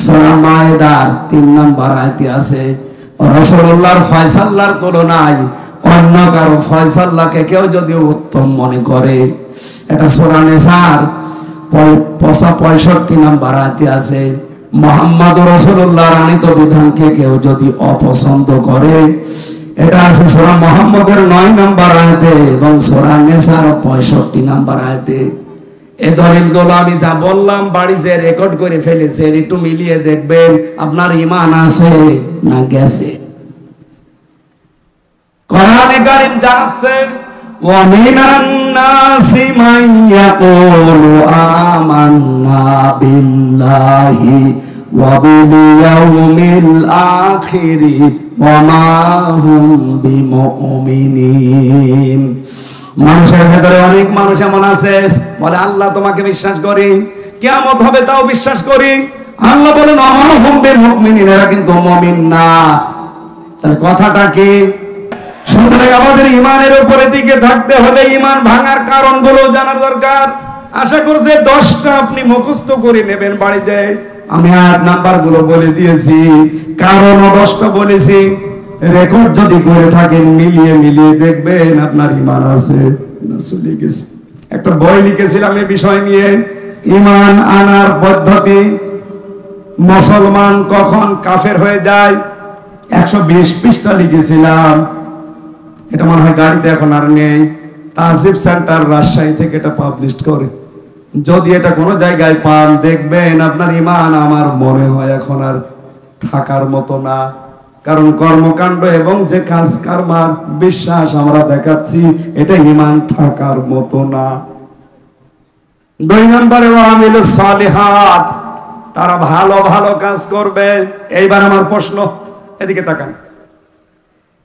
সূরা মায়েদার 3 নম্বর আয়াতে আছে। রাসূলুল্লাহর ফয়সালার তুলনায় অন্য কারো ফয়সালাকে কেউ যদি উত্তম মনে করে, এটা সূরা নিসার 65 নম্বর আয়াতে আছে। মুহাম্মদ রাসূলুল্লাহর আনিত বিধানকে কেউ যদি অপছন্দ করে, এটা আছে সূরা মুহাম্মদের 9 নম্বর আয়াতে এবং সূরা নিসার 65 নম্বর আয়াতে। এই দলিলগুলো আমি যা বললাম বাড়িতে রেকর্ড করে ফেলেছেন, একটু মিলিয়ে দেখবেন আপনার ঈমান আছে না গেছে। কোরআনে কারীম জানাচ্ছে, ওয়া মিনান নাসি মান ইয়াকুলু আমান্না বিল্লাহি ওয়া বিল ইয়াউমিল আখিরি ওয়া মা হুম বিমুমিনিন। মানুষের ভেতরে অনেক মানুষ এমন আছে, বলে আল্লাহ তোমাকে বিশ্বাস করি, কিয়ামত হবে তাও বিশ্বাস করি। আল্লাহ বলেন ওয়া মা হুম বিমুমিনিন, এরা কিন্তু মুমিন না। তাহলে কথাটা কি? সুতরাং আমাদের ঈমানের উপরে টিকে থাকতে হলে ঈমান ভাঙার কারণগুলো জানার দরকার। আশা করছি 10টা আপনি মুখস্থ করে নেবেন বাড়িতে। আমি আয়াত নাম্বারগুলো বলে দিয়েছি, কারণও 10টা বলেছি। রেকর্ড যদি করে থাকেন মিলিয়ে মিলিয়ে দেখবেন আপনার ঈমান আছে না চলে গেছে। একটা বই লিখেছিলাম এই বিষয় নিয়ে, ঈমান আনার পদ্ধতি, মুসলমান কখন কাফের হয়ে যায়, 120 পৃষ্ঠা লিখেছিলাম। এটা মনে হয় গাড়িতে এখন আর নেই। তাহজিব সেন্টার রাজশাহী থেকে এটা পাবলিশ করে। যদি এটা কোনো জায়গায় পান দেখবেন আপনার ঈমান আমার মনে হয় এখন আর থাকার মতো না। কারণ কর্মকাণ্ড এবং যে কাজ কর্মার বিশ্বাস আমরা দেখাচ্ছি এটা ঈমান থাকার মতো না। 2 নম্বরে ওয়ামিলুস সালিহাত, তারা ভালো ভালো কাজ করবে। এইবার আমার প্রশ্ন, এদিকে তাকান।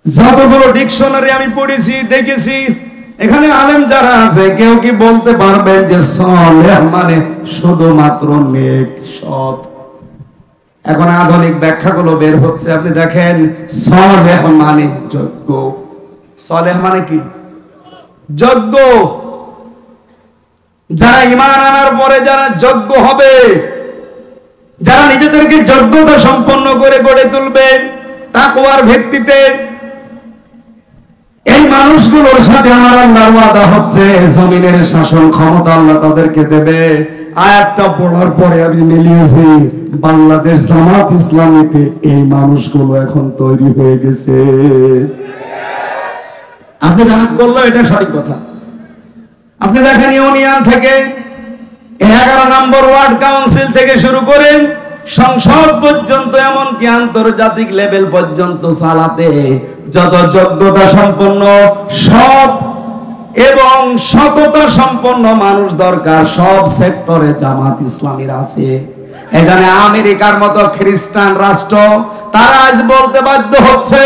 যতগুলো ডিকশনারি আমি পড়েছি দেখেছি, এখানে আলেম যারা আছে কেউ কি বলতে পারবেন যে সালেহ মানে শুধুমাত্র নেক সৎ? এখন আধুনিক ব্যাখ্যাগুলো বের হচ্ছে, আপনি দেখেন সালেহ মানে যোগ্য। সালেহ মানে কি? যোগ্য। যারা ঈমান আনার পরে যারা যোগ্য হবে, যারা নিজেদেরকে যোগ্যতা সম্পন্ন করে গড়ে তুলবে তাকওয়ার ভিত্তিতে, এই মানুষগুলোর সাথে আমার আল্লাহর ওয়াদা হচ্ছে জমিনের শাসন ক্ষমতা আল্লাহ তাদেরকে দেবে। আয়াতটা পড়ার পরে আমি মিলিয়েছি, বাংলাদেশ জামাত ইসলামীতে এই মানুষগুলো এখন তৈরি হয়ে গেছে। আপনি জানাত বললো এটা সঠিক কথা। আপনি দেখেন ইউনিয়ন থেকে 11 নম্বর ওয়ার্ড কাউন্সিল থেকে শুরু করেন সংসদ পর্যন্ত, এমনকি আন্তর্জাতিক লেভেল পর্যন্ত চালাতে যত যোগ্যতা সম্পন্ন, সৎ এবং সততা সম্পন্ন মানুষ দরকার, সব সেক্টরে জামাত ইসলামীর আছে। এখানে আমেরিকার মতো খ্রিস্টান রাষ্ট্র তারা আজ বলতে বাধ্য হচ্ছে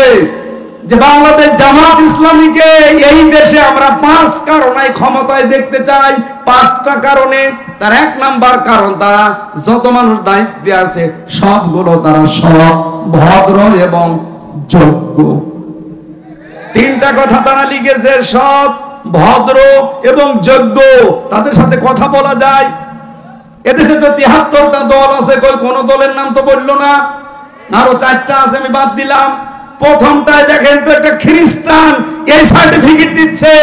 যে বাংলাদেশ জামাত ইসলামীকে এই দেশে আমরা 5 কারণে ক্ষমতায় দেখতে চাই। 5টা কারণে। তার 1 নাম্বার কারণ, তারা যত মানুষ দায়িত্বে আছে সবগুলো তারা সৎ, ভদ্র এবং যোগ্য। 3টা কথা তারা লিখেছে, সৎ, ভদ্র এবং যোগ্য। তাদের সাথে কথা বলা যায়। এদেশে তো 73টা দল আছে, কোন দলের নাম তো বললো না। আরো 4টা আছে, আমি বাদ দিলাম। প্রথমটায় দেখেন তো একটা খ্রিস্টান এই সার্টিফিকেট দিচ্ছে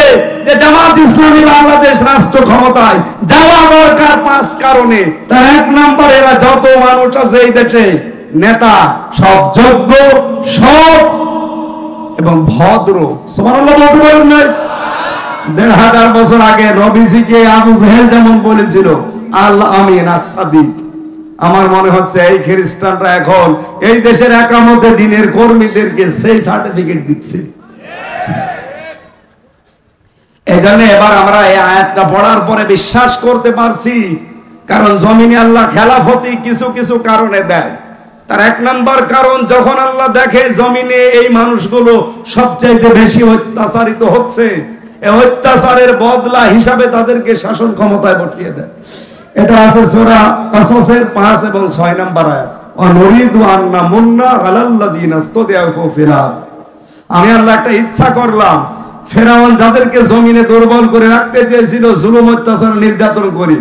যে জামাত ইসলামী বাংলাদেশ রাষ্ট্র ক্ষমতায় যাওয়া দরকার 5 কারণে। তার 1 নম্বরে এরা যত মানুষ আছে এই দেশে নেতা সব যোগ্য, সৎ এবং ভদ্র। সুবহানাল্লাহ বলতে পারেন না? 1500 বছর আগে নবীজিকে আবু জেহেল যেমন বলেছিল আল আমিন আস-সাদিক, আমার মনে হচ্ছে এই খ্রিস্টানরা এখন এই দেশের একামতে দ্বীনের কর্মীদেরকে সেই সার্টিফিকেট দিচ্ছে। এখানে এবার আমরা এই আয়াতটা পড়ার পরে বিশ্বাস করতে পারছি, কারণ জমিনে আল্লাহ খেলাফতি কিছু কিছু কারণে দেয়। তার 1 নম্বর কারণ, যখন আল্লাহ দেখে জমিনে এই মানুষগুলো সবচাইতে বেশি অত্যাচারিত হচ্ছে, এই অত্যাচারের বদলা হিসাবে তাদেরকে শাসন ক্ষমতায় বসিয়ে দেয়। এটা আছে সূরা কাসসের 5 এবং 6 নম্বর আয়াত। অনুরিদু আন্না মুন্না আলাল্লাযিনা ইসতাদআফু ফিল আরদ। আমি আল্লাহ একটা ইচ্ছা করলাম, ফেরাউন যাদেরকে জমিনে দুর্বল করে রাখতে চেয়েছিল, জুলুম অত্যাচার নির্যাতন করে,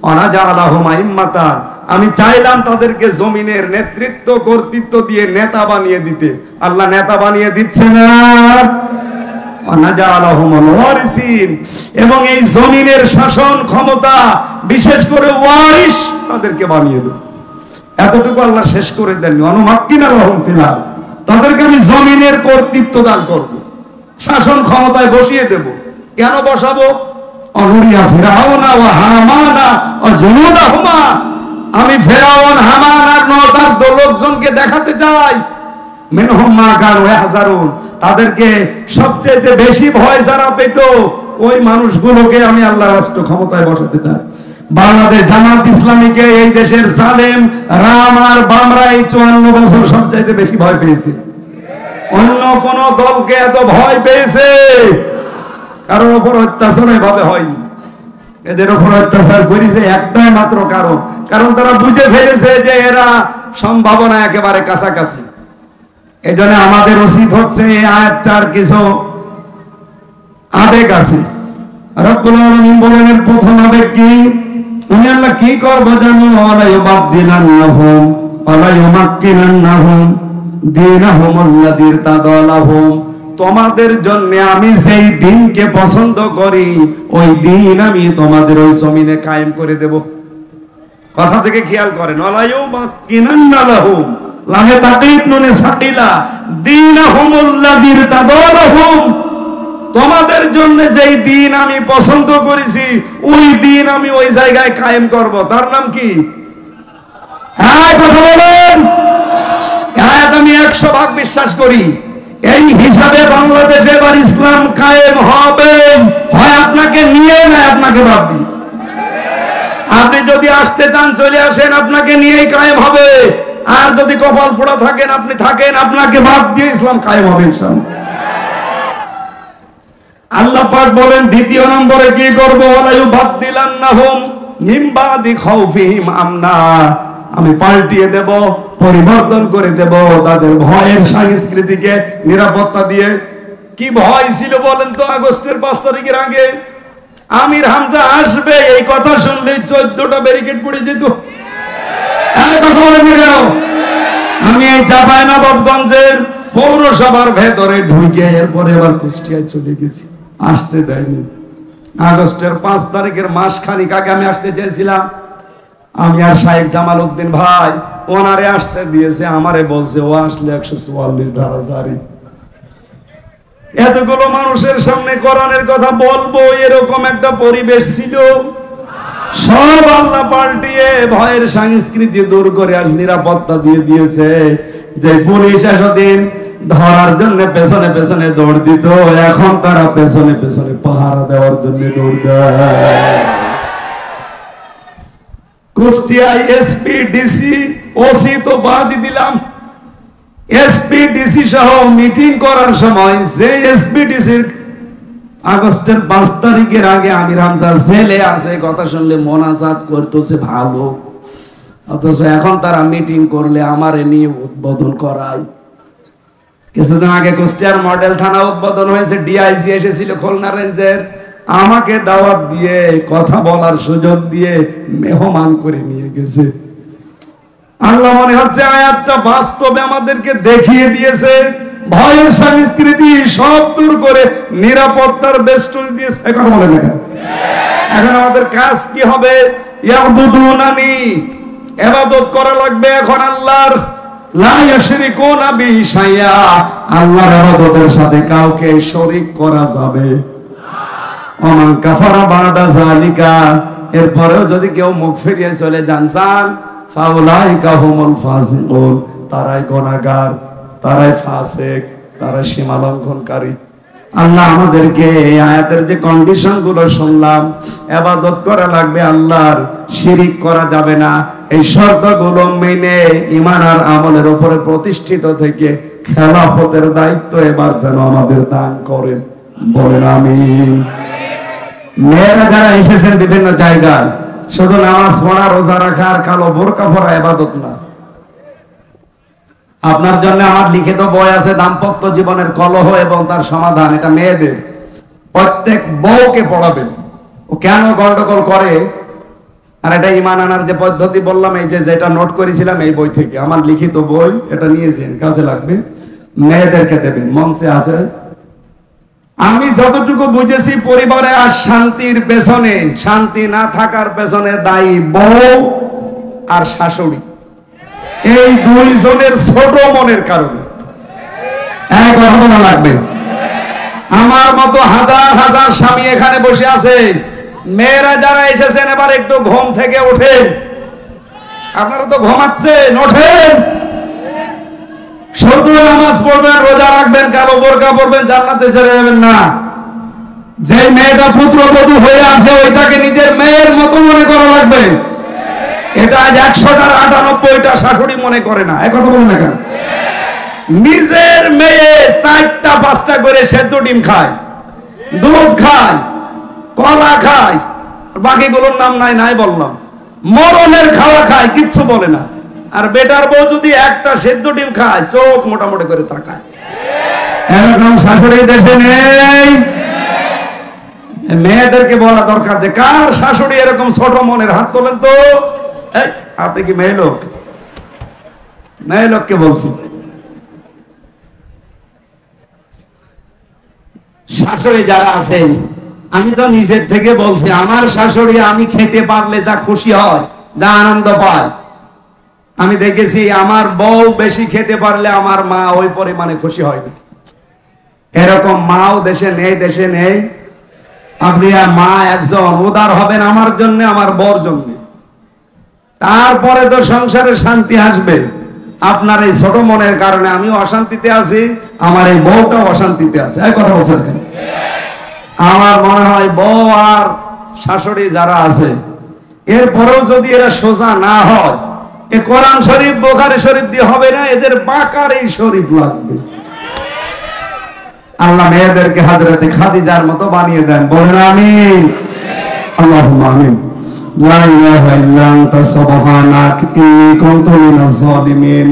অনাজালাহুম আইম্মাতান, আমি চাইলাম তাদেরকে জমিনের নেতৃত্ব কর্তৃত্ব দিয়ে নেতা বানিয়ে দিতে। আল্লাহ নেতা বানিয়ে দিচ্ছে না, এবং এই জমিনের শাসন ক্ষমতা বিশেষ করে ওয়ারিস তাদেরকে বানিয়ে দেব। এতটুকু আল্লাহ শেষ করে দেননি, অনুমাক্কিনা লাহুম ফিল আরদ, তাদেরকে আমি জমিনের কর্তৃত্ব দান করব, শাসন ক্ষমতায় বসিয়ে দেব। কেন বসাবো? অনুরিয়া ফিরাউনা ওয়া হামানা ওয়া জুনুদাহুমা, আমি ফেরাউন, হামান আর তার লোকজনকে দেখাতে চাই মিনহুম মা কানু ইয়াহজারুন, তাদেরকে সবচেয়ে বেশি ভয় যারা পেত ওই মানুষগুলোকে আমি আল্লাহ রাষ্ট্র ক্ষমতায় বসাতে চাই। বাংলাদেশ জামাত ইসলামীকে এই দেশের জালেম রাম আর বামরা এই 54 বছর সবচেয়ে বেশি ভয় পেয়েছে। অন্য কোন দলকে এত ভয় পেয়েছে কারোর উপর অত্যাচার এভাবে হয়নি। এদের উপর অত্যাচার করেছে একটাই মাত্র কারণ, কারণ তারা বুঝে ফেলেছে যে এরা সম্ভাবনা একেবারে কাছাকাছি। এই জন্য আমাদের উচিত হচ্ছে এই আয়াতটার কিছু আবেগ আছে। রব্বুল আলামিন বলেন এর প্রথম আবেগ কি? উনি আল্লাহ কি করবে জানো? ওয়ালা ইউবাদদিলান্নাহুম ওয়ালা ইউমাক্কিনান্নাহুম দীনাহুমুল্লাযী ইরতাদালাহুম, তোমাদের জন্য আমি যেই দিনকে পছন্দ করি ওই দিন আমি তোমাদের ওই জমিনে কায়েম করে দেব। কথা থেকে খেয়াল করেন, ওয়ালা ইউমাক্কিনান্না লাহুম, লামে তাকিদ নুনে সাকিলা, দীনাহুমুল্লাযী ইরতাদালাহুম, তোমাদের জন্য যেই দিন আমি পছন্দ করেছি ওই দিন আমি ওই জায়গায় কায়েম করব। তার নাম কি? হ্যাঁ, কথা বলেন। আয়াত আমি 100% বিশ্বাস করি। এই হিসাবে বাংলাদেশে এবার ইসলাম কায়েম হবে, হয় আপনাকে নিয়ে না আপনাকে বাদ দিয়ে। আপনি যদি আসতে চান চলে আসেন, আপনাকে নিয়েই কায়েম হবে। আর যদি কপাল পোড়া থাকেন আপনি থাকেন, আপনাকে বাদ দিয়ে ইসলাম কায়েম হবে ইনশাআল্লাহ। আল্লাহ পাক বলেন দ্বিতীয় নম্বরে কি করব, ওয়ালা ইউবাদদিলান্নাহুম মিন বাদি খাউফিহিম আমনা, আমি পাল্টিয়ে দেব, পরিবর্তন করে দেব তাদের ভয়ের সংস্কৃতিকে নিরাপত্তা দিয়ে। কি ভয় ছিল বলেন তো? আগস্টের 5 তারিখের আগে আমির হামজা আসবে এই কথা শুনলেই 14টা ব্যারিকেড পড়ে যেত। কথা বলেন না কেন? আমি এই চাঁপাইনবাবগঞ্জের পৌরসভার ভেতরে ঢুকে এরপরে আবার কুষ্টিয়ায় চলে গেছি, আসতে দেয়নি। আগস্টের 5 তারিখের মাস খানিক আগে আমি আসতে চেয়েছিলাম, আমি আর শাহেখ জামাল উদ্দিন ভাই ওনারে আসতে দিয়েছে, আমারে বলছে ও আসলে 144 ধারা জারি। এতগুলো মানুষের সামনে কোরআনের কথা বলবো এরকম একটা পরিবেশ ছিল। সব আল্লাহ পাল্টিয়ে ভয়ের সংস্কৃতি দূর করে আজ নিরাপত্তা দিয়ে দিয়েছে। যে পুলিশ এতদিন ধরার জন্য পেছনে পেছনে দৌড় দিত, এখন তারা পেছনে পেছনে পাহারা দেওয়ার জন্য দৌড় দেয়। কুষ্টিয়ায় এসপি ডিসি ওসি তো বাদই দিলাম, এসপি ডিসি সহ মিটিং করার সময় যে এসপি ডিসির আগস্টের 5 তারিখের আগে আমির হামজা জেলে আছে কথা শুনলে মোনাজাত করতেছে ভালো, অথচ এখন তারা মিটিং করলে আমারে নিয়ে উদ্বোধন করায়। কিছুদিন আগে কুষ্টিয়ার মডেল থানা উদ্বোধন হয়েছে, ডিআইজি এসেছিল খুলনা রেঞ্জের, আমাকে দাওয়াত দিয়ে কথা বলার সুযোগ দিয়ে মেহমান করে নিয়ে গেছে। আল্লাহ মনে হচ্ছে আয়াতটা বাস্তবে আমাদেরকে দেখিয়ে দিয়েছে, ভয়ের সংস্কৃতি সব দূর করে নিরাপত্তার বেষ্টনী দিয়েছে। কথা বলে না এখন আমাদের কাজ কি হবে? ইয়াবুদুনানি, ইবাদত করা লাগবে এখন আল্লাহর। লা ইউশরিকুনা বিহি শাইআ, আল্লাহর ইবাদতের সাথে কাউকে শরীক করা যাবে না। ওমান কাফারা বাদা যালিকা, এরপরেও যদি কেউ মুখ ফিরিয়ে চলে যান ফাউলাইকা হুমুল ফাসিকুন, তারাই গুনাহগার, তারাই ফাসিক, তারাই সীমা লঙ্ঘনকারী। আল্লাহ আমাদেরকে এই আয়াতের যে কন্ডিশন গুলো শুনলাম, ইবাদত করা লাগবে আল্লাহর, শিরিক করা যাবে না, এই শর্তগুলো মেনে ঈমান আর আমলের উপরে প্রতিষ্ঠিত থেকে খেলাফতের দায়িত্ব এবার যেন আমাদের দান করেন, বলেন আমিন। মেয়েরা যারা এসেছেন বিভিন্ন জায়গায়, শুধু নামাজ পড়া, রোজা রাখা আর কালো বোরকা পরা ইবাদত না। আপনার জন্য আমার লিখিত বই আছে দাম্পত্য জীবনের কলহ এবং তার সমাধান, এটা মেয়েদের, প্রত্যেক বউকে পড়াবেন। ও কেন গন্ডগোল করে আর এটা ঈমান আনার যে পদ্ধতি বললাম, এই যে যেটা নোট করেছিলাম এই বই থেকে, আমার লিখিত বই, এটা নিয়েছেন, কাজে লাগবে, মেয়েদেরকে দেবেন, মঞ্চে আছে। আমি যতটুকু বুঝেছি পরিবারে আর শান্তির পেছনে, শান্তি না থাকার পেছনে দায়ী বউ আর শাশুড়ি, এই দুইজনের ছোট মনের কারণে। এক কথা লাগবে। আমার মতো হাজার হাজার স্বামী এখানে বসে আছে, মেয়েরা যারা এসেছেন এবার একটু ঘুম থেকে ওঠেন। আপনারা তো ঘুমাচ্ছেন, ওঠেন। শুধু নামাজ পড়বেন, রোজা রাখবেন, কালো বোরকা পরবেন, জান্নাতে চলে যাবেন না। যে মেয়েটা পুত্রবধূ হয়ে আছে ওইটাকে নিজের মেয়ের মতো মনে করা লাগবে। এটা আজ 100টার 98টা শাশুড়ি মনে করে না। একথা বলুন না কেন? নিজের মেয়ে 4টা 5টা করে সেদ্ধ ডিম খায়, দুধ খায়, কলা খায়, বাকিগুলোর নাম নাই বললাম, মরণের খাওয়া খায়, কিচ্ছু বলে না। আর বেটার বউ যদি একটা সেদ্ধ ডিম খায় চোখ মোটামুটি করে তাকায়। এরকম শাশুড়ি দেশে নেই। মেয়েদেরকে বলা দরকার যে কার শাশুড়ি এরকম ছোট মনের, হাত তোলেন তো। আপনি কি মেয়ে লোক? মেয়ে লোককে বলছি, শাশুড়ি যারা আছেন, আমি তো নিজের থেকে বলছি, আমার শাশুড়ি আমি খেতে পারলে যা খুশি হয়, যা আনন্দ পায়, আমি দেখেছি আমার বউ বেশি খেতে পারলে আমার মা ওই পরিমাণে খুশি হয়নি। এরকম মাও দেশে নেই, দেশে নেই। আপনি আর মা একজন উদার হবেন আমার জন্য, আমার বউর জন্য, তারপরে তো সংসারে শান্তি আসবে। আপনার এই ছোট মনের কারণে আমিও অশান্তিতে আছি, আমার এই বউটাও অশান্তিতে আছে। এই কথা বলছেন কেন? আমার মনে হয় বউ আর শাশুড়ি যারা আছে, এরপরেও যদি এরা সোজা না হয়, এ কোরআন শরীফ বুখারী শরীফ দিয়ে হবে না, এদের বাকারি শরীফ লাগবে। আল্লাহ মেয়েদেরকে হযরতে খাদিজার মতো বানিয়ে দেন, বলেন আমিন। আল্লাহুম্মা আমিন। লা ইলাহা ইল্লা আনতা সুবহানাকা ইন্নী কুনতু মিনাজ জালিমিন।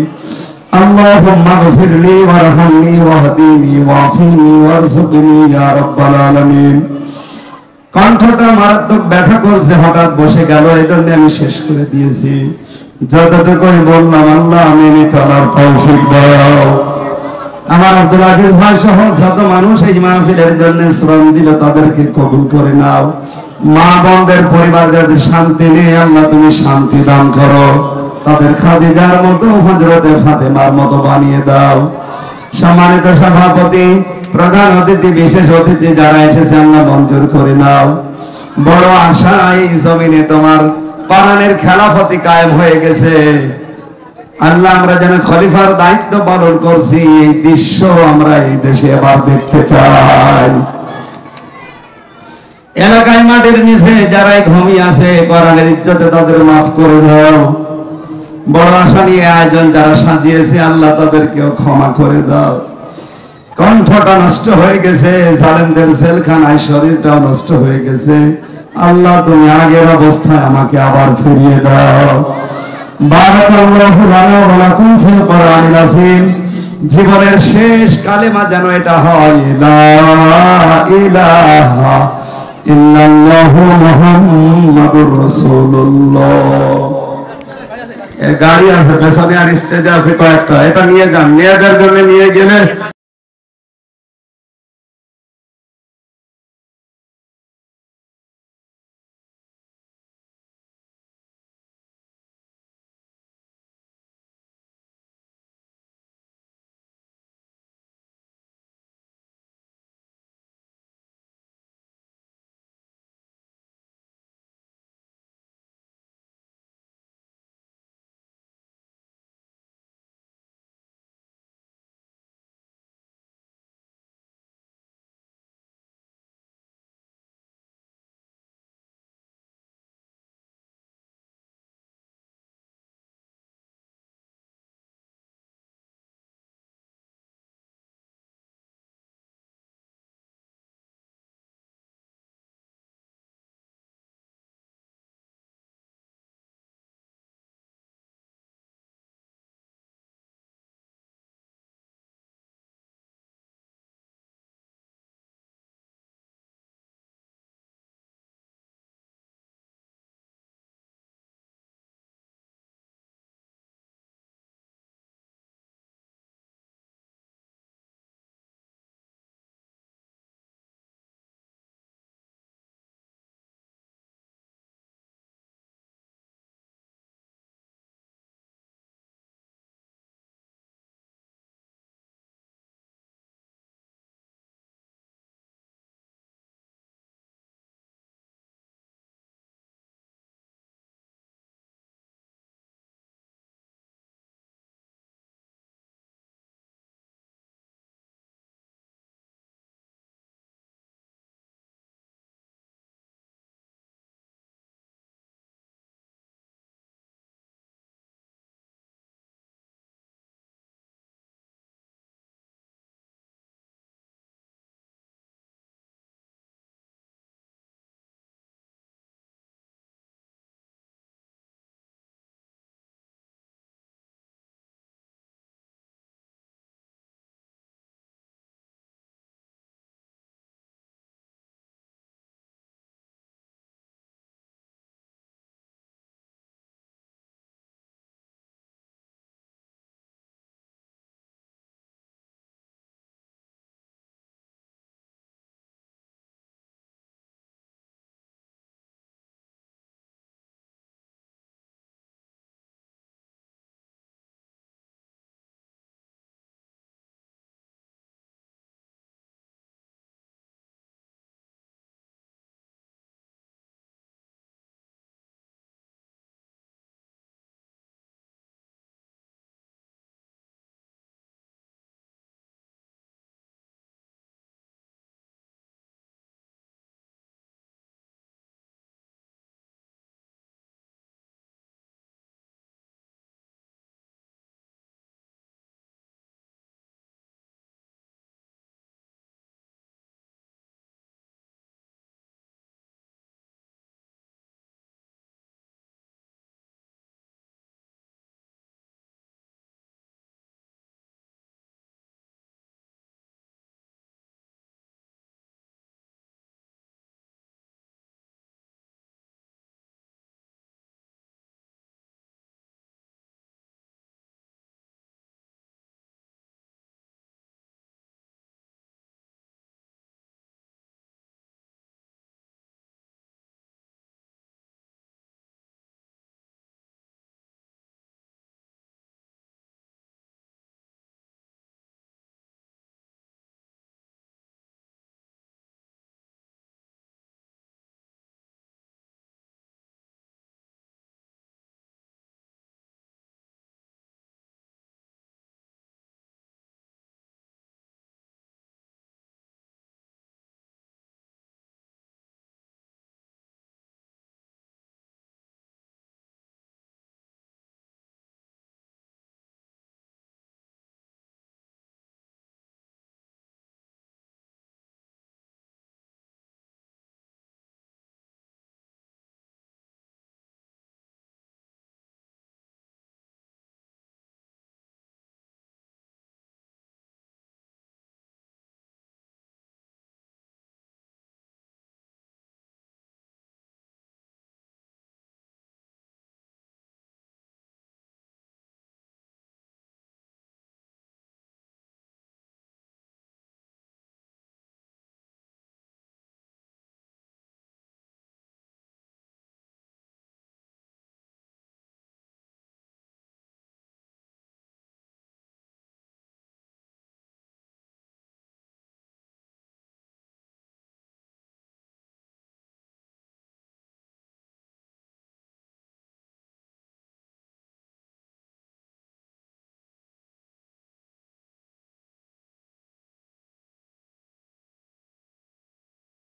আল্লাহুম্মা গফিরলি ওয়ারহামনি ওয়াহদিনি ওয়াফিনি ওয়ারযুকনি ইয়া রাব্বাল আলামিন। কণ্ঠটা মারাত্মক ব্যথা করছে, হঠাৎ বসে গেল, এজন্য আমি শেষ করে দিয়েছি। যতটুকু বললাম আল্লাহ মেনে চলার তৌফিক দাও। আমার আব্দুল আজিজ ভাই সহ যত মানুষ এই মাহফিলের জন্য শ্রম দিল, তাদেরকে কবুল করে নাও। মা বোনদের পরিবার যাদের শান্তি নেই, আল্লাহ তুমি শান্তি দান করো, তাদের খাদিজার মতো হযরতে ফাতেমার মতো বানিয়ে দাও। সম্মানিত সভাপতি, প্রধান অতিথি, বিশেষ অতিথি যারা এসেছে আল্লাহ মঞ্জুর করে নাও। বড় আশা এই জমিনে তোমার কোরআনের খেলাফতি কায়েম হয়ে গেছে। আল্লাহ আমরা যেন খলিফার দায়িত্ব পালন করছি, এই দৃশ্য আমরা এই দেশে আবার দেখতে চাই। এলাকায় মাটির নিচে যারাই ঘুমিয়ে আছে, কোরআনের ইজ্জতে তাদের মাফ করে দাও। বড় আশা নিয়ে আয়োজন যারা সাজিয়েছে, আল্লাহ তাদেরকেও ক্ষমা করে দাও। কণ্ঠটা নষ্ট হয়ে গেছে, জালেমদের জেলখানায় শরীরটাও নষ্ট হয়ে গেছে, আল্লাহ তুমি আগের অবস্থায় আমাকে আবার ফিরিয়ে দাও। বারাকাল্লাহু লানা ওয়া লাকুম ফিল কোরআনিল আযীম। জীবনের শেষ কালেমা যেন এটা হয়, লা ইলাহা ইল্লাল্লাহু মুহাম্মাদুর রাসূলুল্লাহ। গাড়ি আছে পেছনে আর স্টেজে আছে কয়েকটা, এটা নিয়ে যান, মেয়েদের জন্য নিয়ে গেলে